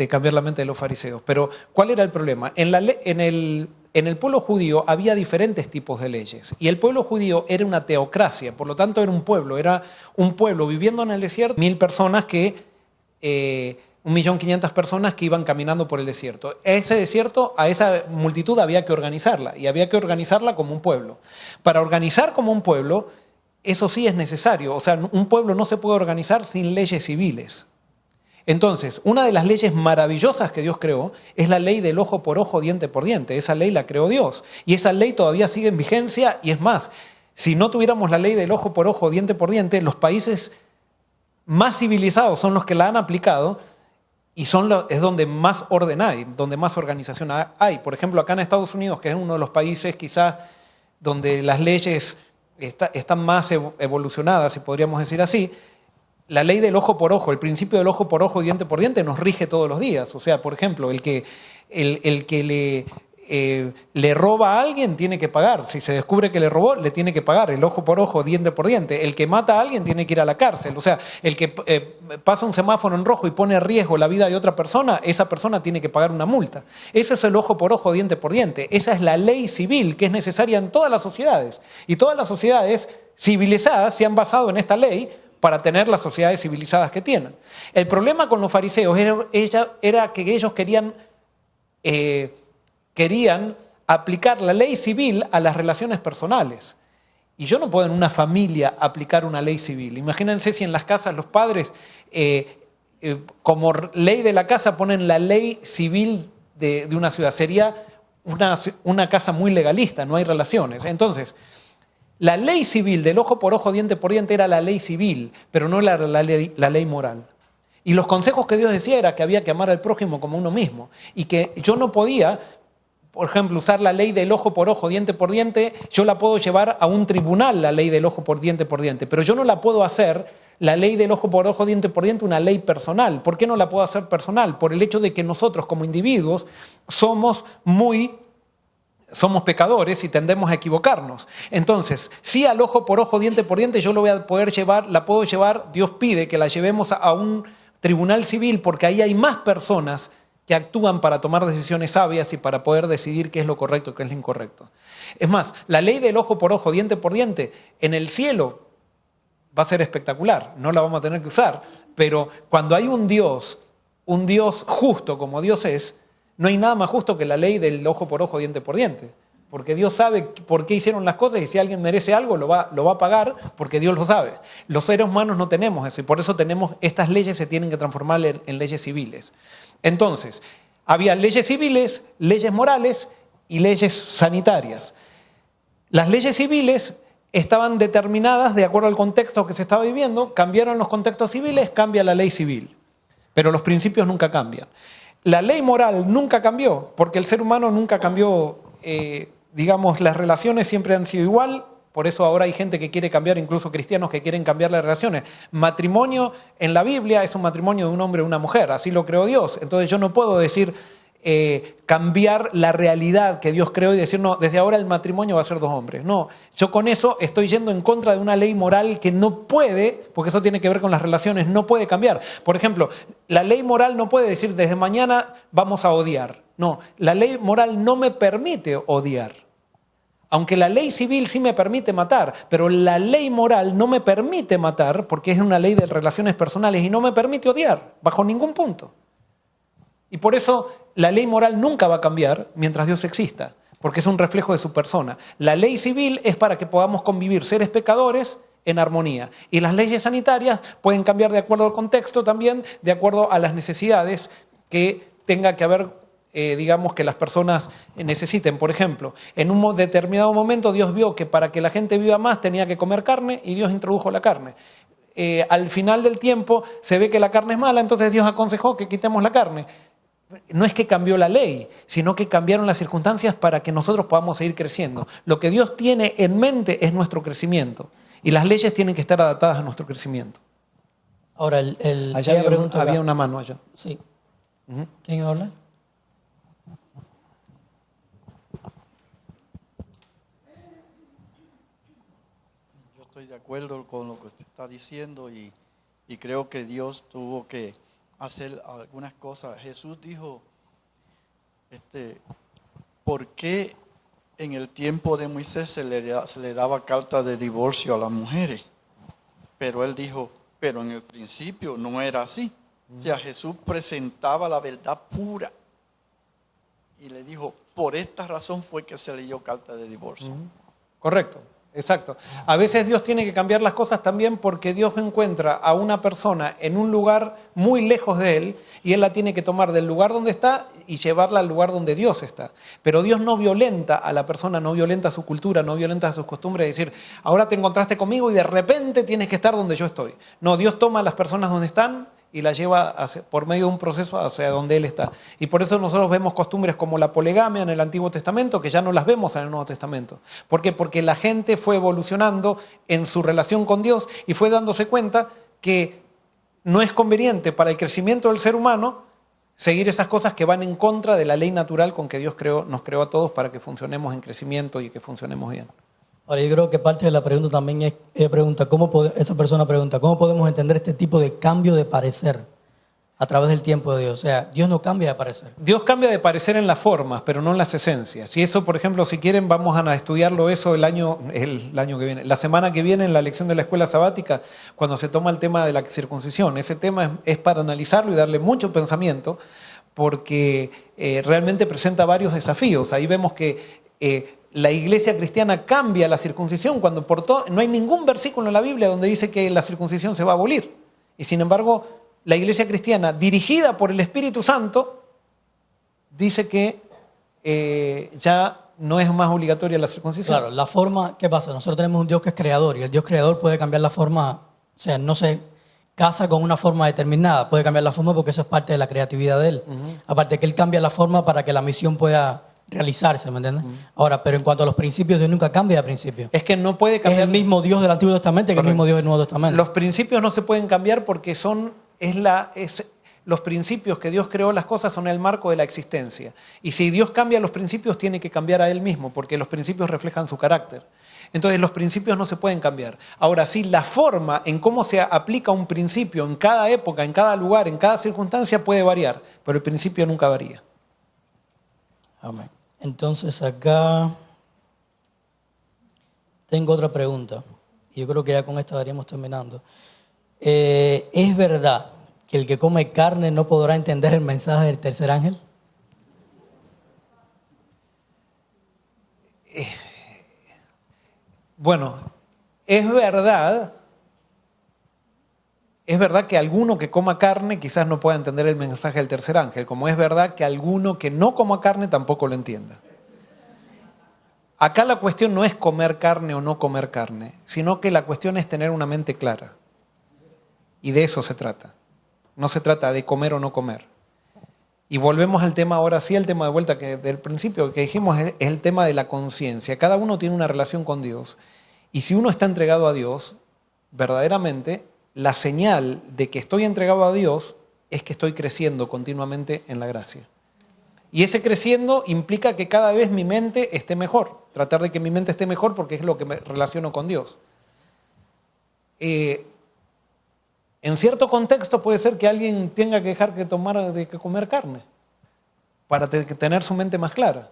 cambiar la mente de los fariseos. Pero, ¿cuál era el problema? En el pueblo judío había diferentes tipos de leyes. Y el pueblo judío era una teocracia, por lo tanto era un pueblo viviendo en el desierto, 1.000 personas que... 1.500.000 personas que iban caminando por el desierto. Ese desierto, a esa multitud había que organizarla, y había que organizarla como un pueblo. Para organizar como un pueblo, eso sí es necesario. O sea, un pueblo no se puede organizar sin leyes civiles. Entonces, una de las leyes maravillosas que Dios creó es la ley del ojo por ojo, diente por diente. Esa ley la creó Dios. Y esa ley todavía sigue en vigencia, y es más, si no tuviéramos la ley del ojo por ojo, diente por diente, los países más civilizados son los que la han aplicado, y es donde más orden hay, donde más organización hay. Por ejemplo, acá en Estados Unidos, que es uno de los países quizás donde las leyes están más evolucionadas, si podríamos decir así, la ley del ojo por ojo, el principio del ojo por ojo, diente por diente, nos rige todos los días. O sea, por ejemplo, el que le roba a alguien tiene que pagar. Si se descubre que le robó, le tiene que pagar. El ojo por ojo, diente por diente. El que mata a alguien tiene que ir a la cárcel. O sea, el que pasa un semáforo en rojo y pone en riesgo la vida de otra persona, esa persona tiene que pagar una multa. Eso es el ojo por ojo, diente por diente. Esa es la ley civil que es necesaria en todas las sociedades. Y todas las sociedades civilizadas se han basado en esta ley para tener las sociedades civilizadas que tienen. El problema con los fariseos era que ellos querían aplicar la ley civil a las relaciones personales. Y yo no puedo en una familia aplicar una ley civil. Imagínense si en las casas los padres, como ley de la casa, ponen la ley civil de una ciudad. Sería una casa muy legalista, no hay relaciones. Entonces, la ley civil del ojo por ojo, diente por diente era la ley civil, pero no era la ley moral. Y los consejos que Dios decía era que había que amar al prójimo como uno mismo. Y que yo no podía, por ejemplo, usar la ley del ojo por ojo, diente por diente. Yo la puedo llevar a un tribunal, la ley del ojo por diente, pero yo no la puedo hacer, la ley del ojo por ojo, diente por diente, una ley personal. ¿Por qué no la puedo hacer personal? Por el hecho de que nosotros como individuos somos pecadores y tendemos a equivocarnos. Entonces, si al ojo por ojo, diente por diente, yo lo voy a poder llevar, la puedo llevar, Dios pide que la llevemos a un tribunal civil, porque ahí hay más personas que actúan para tomar decisiones sabias y para poder decidir qué es lo correcto y qué es lo incorrecto. Es más, la ley del ojo por ojo, diente por diente, en el cielo va a ser espectacular, no la vamos a tener que usar, pero cuando hay un Dios justo como Dios es, no hay nada más justo que la ley del ojo por ojo, diente por diente. Porque Dios sabe por qué hicieron las cosas, y si alguien merece algo lo va a pagar porque Dios lo sabe. Los seres humanos no tenemos eso, y por eso estas leyes se tienen que transformar en leyes civiles. Entonces, había leyes civiles, leyes morales y leyes sanitarias. Las leyes civiles estaban determinadas de acuerdo al contexto que se estaba viviendo. Cambiaron los contextos civiles, cambia la ley civil. Pero los principios nunca cambian. La ley moral nunca cambió, porque el ser humano nunca cambió. Las relaciones siempre han sido igual, por eso ahora hay gente que quiere cambiar, incluso cristianos que quieren cambiar las relaciones. Matrimonio en la Biblia es un matrimonio de un hombre y una mujer, así lo creó Dios. Entonces yo no puedo decir cambiar la realidad que Dios creó y decir, no, desde ahora el matrimonio va a ser 2 hombres. No, yo con eso estoy yendo en contra de una ley moral que no puede, porque eso tiene que ver con las relaciones, no puede cambiar. Por ejemplo, la ley moral no puede decir, desde mañana vamos a odiar. No, la ley moral no me permite odiar. Aunque la ley civil sí me permite matar, pero la ley moral no me permite matar porque es una ley de relaciones personales y no me permite odiar, bajo ningún punto. Y por eso la ley moral nunca va a cambiar mientras Dios exista, porque es un reflejo de su persona. La ley civil es para que podamos convivir seres pecadores en armonía. Y las leyes sanitarias pueden cambiar de acuerdo al contexto también, de acuerdo a las necesidades que tenga que haber, que las personas necesiten. Por ejemplo, en un determinado momento Dios vio que para que la gente viva más tenía que comer carne y Dios introdujo la carne. Al final del tiempo se ve que la carne es mala, entonces Dios aconsejó que quitemos la carne. No es que cambió la ley, sino que cambiaron las circunstancias para que nosotros podamos seguir creciendo. Lo que Dios tiene en mente es nuestro crecimiento y las leyes tienen que estar adaptadas a nuestro crecimiento. Ahora, allá había una mano allá. Sí. ¿Quién habla? Estoy de acuerdo con lo que usted está diciendo y creo que Dios tuvo que hacer algunas cosas. Jesús dijo, ¿por qué en el tiempo de Moisés se le daba carta de divorcio a las mujeres? Pero él dijo, pero en el principio no era así. O sea, Jesús presentaba la verdad pura. Y le dijo, por esta razón fue que se le dio carta de divorcio. Correcto, exacto. A veces Dios tiene que cambiar las cosas también porque Dios encuentra a una persona en un lugar muy lejos de Él y Él la tiene que tomar del lugar donde está y llevarla al lugar donde Dios está. Pero Dios no violenta a la persona, no violenta su cultura, no violenta sus costumbres, es decir, ahora te encontraste conmigo y de repente tienes que estar donde yo estoy. No, Dios toma a las personas donde están y la lleva por medio de un proceso hacia donde Él está. Y por eso nosotros vemos costumbres como la poligamia en el Antiguo Testamento, que ya no las vemos en el Nuevo Testamento. ¿Por qué? Porque la gente fue evolucionando en su relación con Dios y fue dándose cuenta que no es conveniente para el crecimiento del ser humano seguir esas cosas que van en contra de la ley natural con que Dios nos creó a todos para que funcionemos en crecimiento y que funcionemos bien. Ahora, yo creo que parte de la pregunta también es, esa persona pregunta, ¿cómo podemos entender este tipo de cambio de parecer a través del tiempo de Dios? O sea, Dios no cambia de parecer. Dios cambia de parecer en las formas, pero no en las esencias. Y eso, por ejemplo, si quieren, vamos a estudiarlo eso el año que viene, la semana que viene en la lección de la escuela sabática, cuando se toma el tema de la circuncisión. Ese tema es para analizarlo y darle mucho pensamiento, porque realmente presenta varios desafíos. Ahí vemos que la iglesia cristiana cambia la circuncisión cuando no hay ningún versículo en la Biblia donde dice que la circuncisión se va a abolir. Y sin embargo, la iglesia cristiana, dirigida por el Espíritu Santo, dice que ya no es más obligatoria la circuncisión. Claro, la forma, ¿qué pasa? Nosotros tenemos un Dios que es creador y el Dios creador puede cambiar la forma, o sea, no se casa con una forma determinada, puede cambiar la forma porque eso es parte de la creatividad de Él. Aparte que Él cambia la forma para que la misión pueda realizarse, ¿me entiendes? Ahora, pero en cuanto a los principios, Dios nunca cambia de principio. Es que no puede Es cambiar. el mismo Dios del Antiguo Testamento que el mismo Dios del Nuevo Testamento. Los principios no se pueden cambiar porque los principios que Dios creó las cosas son el marco de la existencia. Y si Dios cambia los principios, tiene que cambiar a Él mismo, porque los principios reflejan su carácter. Entonces los principios no se pueden cambiar. Ahora sí, la forma en cómo se aplica un principio en cada época, en cada lugar, en cada circunstancia puede variar, pero el principio nunca varía. Amén. Entonces acá tengo otra pregunta. Y yo creo que ya con esta estaríamos terminando. ¿Es verdad que el que come carne no podrá entender el mensaje del tercer ángel? Bueno, es verdad que alguno que coma carne quizás no pueda entender el mensaje del tercer ángel, como es verdad que alguno que no coma carne tampoco lo entienda. Acá la cuestión no es comer carne o no comer carne, sino que la cuestión es tener una mente clara. Y de eso se trata. No se trata de comer o no comer. Y volvemos al tema, ahora sí, el tema de vuelta que del principio que dijimos es el tema de la conciencia. Cada uno tiene una relación con Dios. Y si uno está entregado a Dios, verdaderamente, la señal de que estoy entregado a Dios es que estoy creciendo continuamente en la gracia. Y ese creciendo implica que cada vez mi mente esté mejor. Tratar de que mi mente esté mejor porque es lo que me relaciono con Dios. En cierto contexto puede ser que alguien tenga que dejar de comer carne para tener su mente más clara.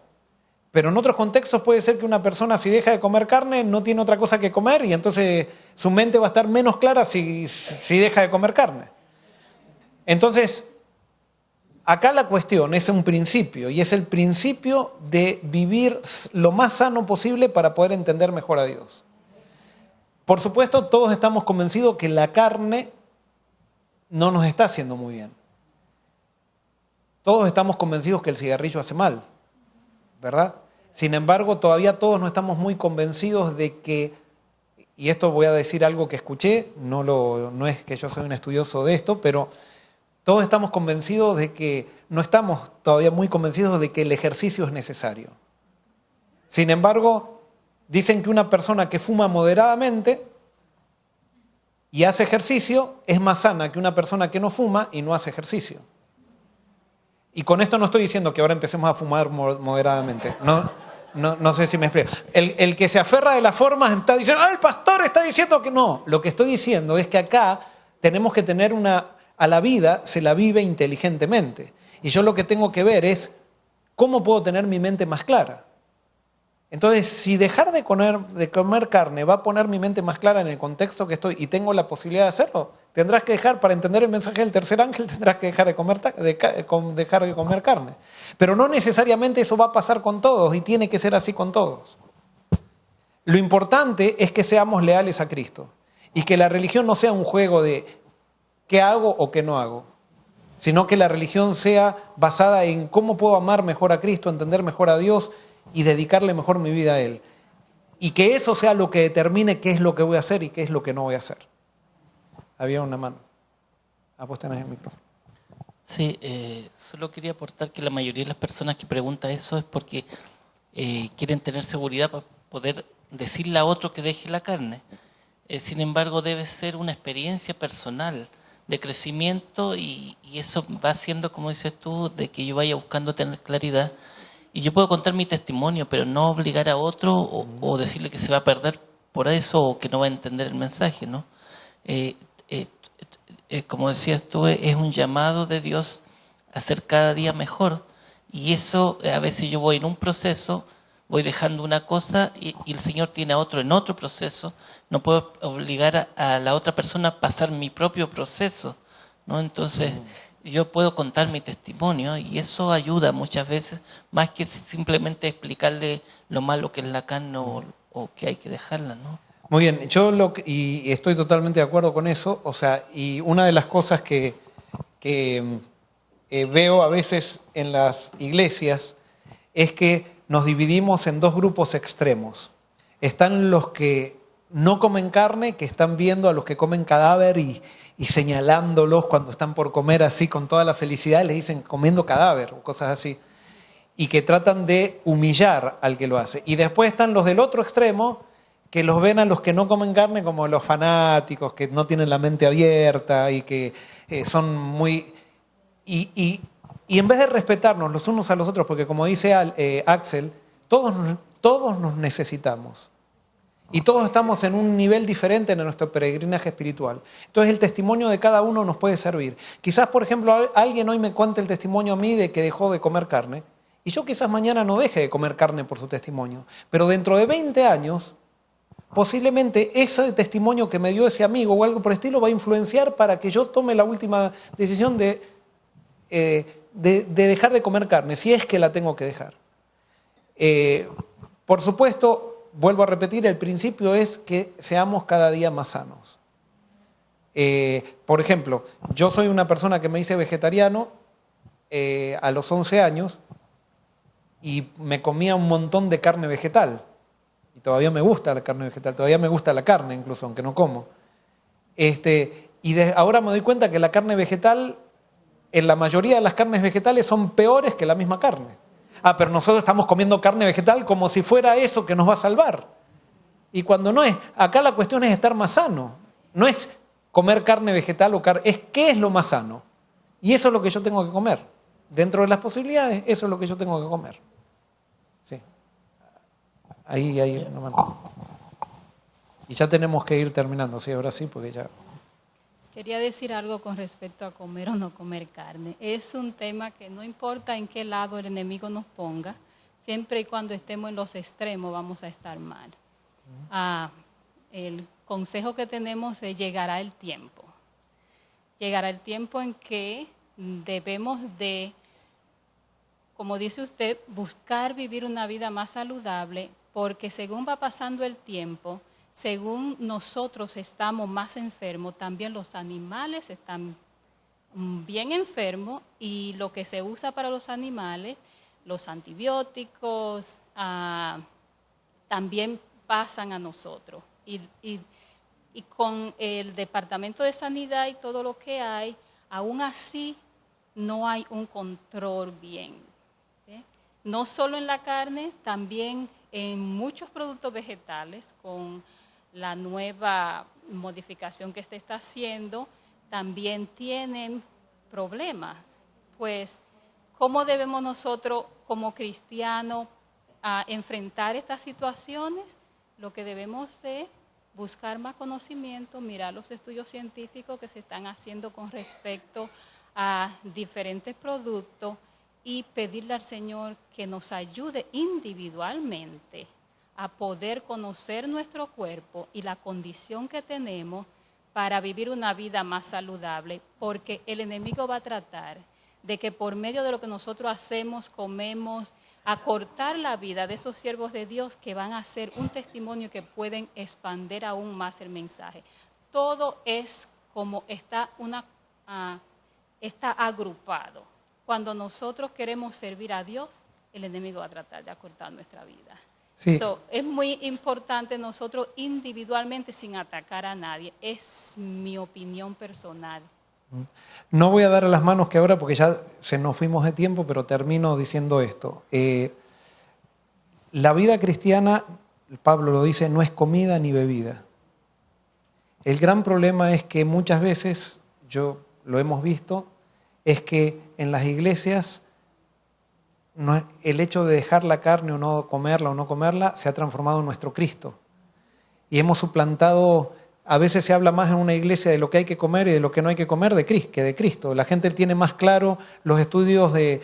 Pero en otros contextos puede ser que una persona, si deja de comer carne, no tiene otra cosa que comer y entonces su mente va a estar menos clara si deja de comer carne. Entonces, acá la cuestión es un principio y es el principio de vivir lo más sano posible para poder entender mejor a Dios. Por supuesto, todos estamos convencidos que la carne no nos está haciendo muy bien. Todos estamos convencidos que el cigarrillo hace mal, ¿verdad? Sin embargo, todavía todos no estamos muy convencidos de que, y esto voy a decir algo que escuché, no es que yo soy un estudioso de esto, pero todos estamos convencidos de que, no estamos todavía muy convencidos de que el ejercicio es necesario. Sin embargo, dicen que una persona que fuma moderadamente y hace ejercicio es más sana que una persona que no fuma y no hace ejercicio. Y con esto no estoy diciendo que ahora empecemos a fumar moderadamente. No sé si me explico. El que se aferra de las formas está diciendo, el pastor está diciendo que no. Lo que estoy diciendo es que acá tenemos que tener a la vida se la vive inteligentemente. Y yo lo que tengo que ver es cómo puedo tener mi mente más clara. Entonces, si dejar de comer carne va a poner mi mente más clara en el contexto que estoy y tengo la posibilidad de hacerlo, tendrás que dejar, para entender el mensaje del tercer ángel, tendrás que dejar de comer carne. Pero no necesariamente eso va a pasar con todos y tiene que ser así con todos. Lo importante es que seamos leales a Cristo y que la religión no sea un juego de qué hago o qué no hago, sino que la religión sea basada en cómo puedo amar mejor a Cristo, entender mejor a Dios y dedicarle mejor mi vida a Él. Y que eso sea lo que determine qué es lo que voy a hacer y qué es lo que no voy a hacer. Había una mano. Pues tenés el micrófono. Sí, solo quería aportar que la mayoría de las personas que preguntan eso es porque quieren tener seguridad para poder decirle a otro que deje la carne. Sin embargo, debe ser una experiencia personal de crecimiento y eso va haciendo, como dices tú, de que yo vaya buscando tener claridad. Y yo puedo contar mi testimonio, pero no obligar a otro o decirle que se va a perder por eso o que no va a entender el mensaje, ¿no? Como decías tú, es un llamado de Dios a ser cada día mejor. Y eso, a veces yo voy en un proceso, voy dejando una cosa y el Señor tiene a otro en otro proceso. No puedo obligar a la otra persona a pasar mi propio proceso, ¿no? Entonces, yo puedo contar mi testimonio y eso ayuda muchas veces, más que simplemente explicarle lo malo que es la carne o que hay que dejarla, ¿no? Muy bien, y estoy totalmente de acuerdo con eso. O sea, y una de las cosas que veo a veces en las iglesias es que nos dividimos en dos grupos extremos. Están los que no comen carne, que están viendo a los que comen cadáver y señalándolos cuando están por comer así con toda la felicidad, les dicen comiendo cadáver o cosas así, y que tratan de humillar al que lo hace. Y después están los del otro extremo, que los ven a los que no comen carne como los fanáticos, que no tienen la mente abierta y que son muy... Y en vez de respetarnos los unos a los otros, porque como dice Axel, todos nos necesitamos. Y todos estamos en un nivel diferente en nuestro peregrinaje espiritual. Entonces el testimonio de cada uno nos puede servir. Quizás, por ejemplo, alguien hoy me cuente el testimonio a mí de que dejó de comer carne, y yo quizás mañana no deje de comer carne por su testimonio. Pero dentro de 20 años, posiblemente ese testimonio que me dio ese amigo o algo por el estilo va a influenciar para que yo tome la última decisión de dejar de comer carne, si es que la tengo que dejar. Por supuesto, vuelvo a repetir, el principio es que seamos cada día más sanos. Por ejemplo, yo soy una persona que me hice vegetariano a los 11 años y me comía un montón de carne vegetal. Y todavía me gusta la carne vegetal, todavía me gusta la carne incluso, aunque no como. Ahora me doy cuenta que la carne vegetal, en la mayoría de las carnes vegetales son peores que la misma carne. Pero nosotros estamos comiendo carne vegetal como si fuera eso que nos va a salvar. Y cuando no es, acá la cuestión es estar más sano. No es comer carne vegetal es qué es lo más sano. Y eso es lo que yo tengo que comer. Dentro de las posibilidades, eso es lo que yo tengo que comer. Sí. Ahí una mano. Y ya tenemos que ir terminando, sí, ahora sí, porque ya... Quería decir algo con respecto a comer o no comer carne. Es un tema que no importa en qué lado el enemigo nos ponga, siempre y cuando estemos en los extremos vamos a estar mal. El consejo que tenemos es llegará el tiempo. Llegará el tiempo en que debemos de, como dice usted, buscar vivir una vida más saludable, porque según va pasando el tiempo, según nosotros estamos más enfermos, también los animales están bien enfermos y lo que se usa para los animales, los antibióticos, también pasan a nosotros. Y con el Departamento de Sanidad y todo lo que hay, aún así no hay un control bien. No solo en la carne, también en muchos productos vegetales, con la nueva modificación que se está haciendo, también tienen problemas. Pues, ¿cómo debemos nosotros como cristianos enfrentar estas situaciones? Lo que debemos es buscar más conocimiento, mirar los estudios científicos que se están haciendo con respecto a diferentes productos y pedirle al Señor que nos ayude individualmente a poder conocer nuestro cuerpo y la condición que tenemos para vivir una vida más saludable, porque el enemigo va a tratar de que por medio de lo que nosotros hacemos, comemos, acortar la vida de esos siervos de Dios que van a ser un testimonio que pueden expandir aún más el mensaje. Todo es como está agrupado. Cuando nosotros queremos servir a Dios, el enemigo va a tratar de acortar nuestra vida. Sí. Es muy importante nosotros individualmente, sin atacar a nadie. Es mi opinión personal. No voy a dar a las manos que ahora porque ya se nos fuimos de tiempo, pero termino diciendo esto. La vida cristiana, Pablo lo dice, no es comida ni bebida. El gran problema es que muchas veces, lo hemos visto, es que en las iglesias el hecho de dejar la carne o no comerla se ha transformado en nuestro Cristo. Y hemos suplantado, a veces se habla más en una iglesia de lo que hay que comer y de lo que no hay que comer que de Cristo. La gente tiene más claro los estudios de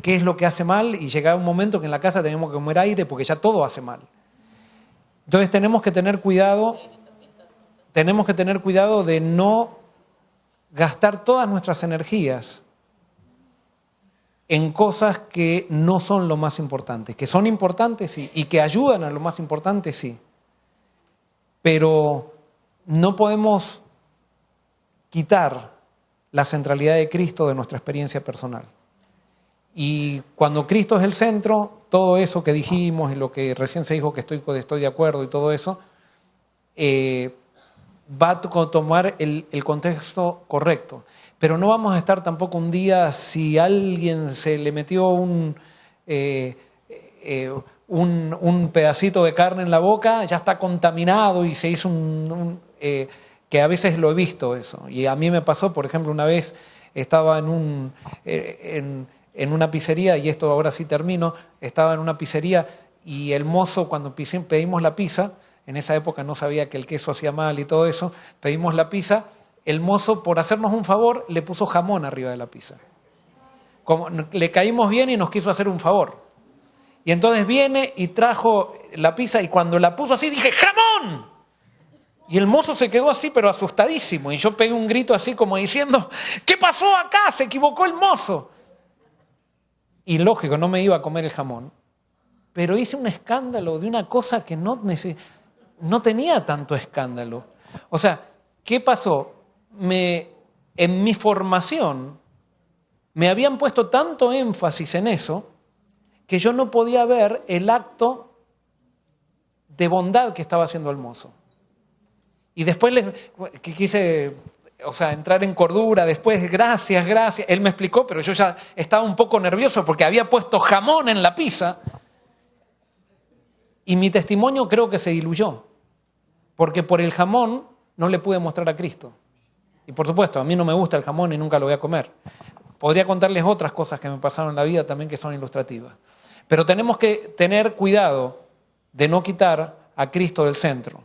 qué es lo que hace mal y llega un momento que en la casa tenemos que comer aire porque ya todo hace mal. Entonces tenemos que tener cuidado de no gastar todas nuestras energías en cosas que no son lo más importante, que son importantes sí, y que ayudan a lo más importante sí. Pero no podemos quitar la centralidad de Cristo de nuestra experiencia personal. Y cuando Cristo es el centro, todo eso que dijimos y lo que recién se dijo que estoy de acuerdo y todo eso, va a tomar el contexto correcto. Pero no vamos a estar tampoco un día si alguien se le metió un pedacito de carne en la boca, ya está contaminado y se hizo que a veces lo he visto eso. Y a mí me pasó, por ejemplo, una vez estaba en una pizzería, y esto ahora sí termino, estaba en una pizzería y el mozo, cuando pedimos la pizza, en esa época no sabía que el queso hacía mal y todo eso, pedimos la pizza, el mozo, por hacernos un favor, le puso jamón arriba de la pizza. Como le caímos bien y nos quiso hacer un favor. Y entonces viene y trajo la pizza y cuando la puso así dije, ¡jamón! Y el mozo se quedó así pero asustadísimo y yo pegué un grito así como diciendo, ¿qué pasó acá? Se equivocó el mozo. Y lógico, no me iba a comer el jamón, pero hice un escándalo de una cosa que no tenía tanto escándalo. O sea, ¿qué pasó? En mi formación me habían puesto tanto énfasis en eso que yo no podía ver el acto de bondad que estaba haciendo el mozo. Y después quise entrar en cordura, después gracias. Él me explicó, pero yo ya estaba un poco nervioso porque había puesto jamón en la pizza. Y mi testimonio creo que se diluyó, porque por el jamón no le pude mostrar a Cristo. Y por supuesto, a mí no me gusta el jamón y nunca lo voy a comer. Podría contarles otras cosas que me pasaron en la vida también que son ilustrativas. Pero tenemos que tener cuidado de no quitar a Cristo del centro.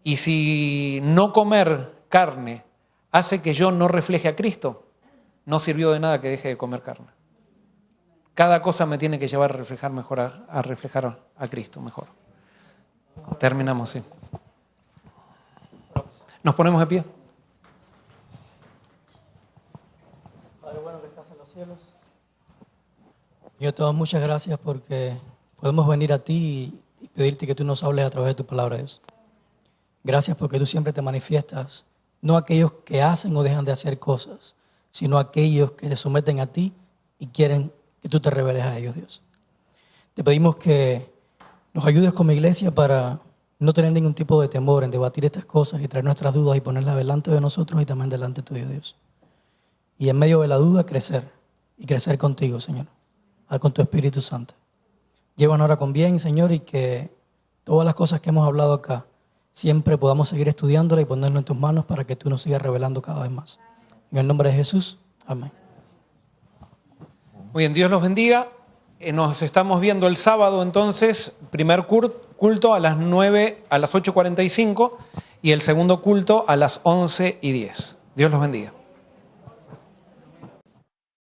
Y si no comer carne hace que yo no refleje a Cristo, no sirvió de nada que deje de comer carne. Cada cosa me tiene que llevar a reflejar mejor, a reflejar a Cristo mejor. Terminamos, sí. Nos ponemos de pie. Padre bueno que estás en los cielos. Yo te doy muchas gracias porque podemos venir a ti y pedirte que tú nos hables a través de tu palabra, Dios. Gracias porque tú siempre te manifiestas, no a aquellos que hacen o dejan de hacer cosas, sino a aquellos que se someten a ti y quieren que tú te reveles a ellos, Dios. Te pedimos que nos ayudes como iglesia para no tener ningún tipo de temor en debatir estas cosas y traer nuestras dudas y ponerlas delante de nosotros y también delante tuyo, Dios. Y en medio de la duda crecer y crecer contigo, Señor, con tu Espíritu Santo. Llévanos ahora con bien, Señor, y que todas las cosas que hemos hablado acá siempre podamos seguir estudiándolas y ponerlas en tus manos para que tú nos sigas revelando cada vez más. En el nombre de Jesús, amén. Muy bien, Dios los bendiga. Nos estamos viendo el sábado entonces, primer culto a las 8:45 y el segundo culto a las 11:10. Dios los bendiga.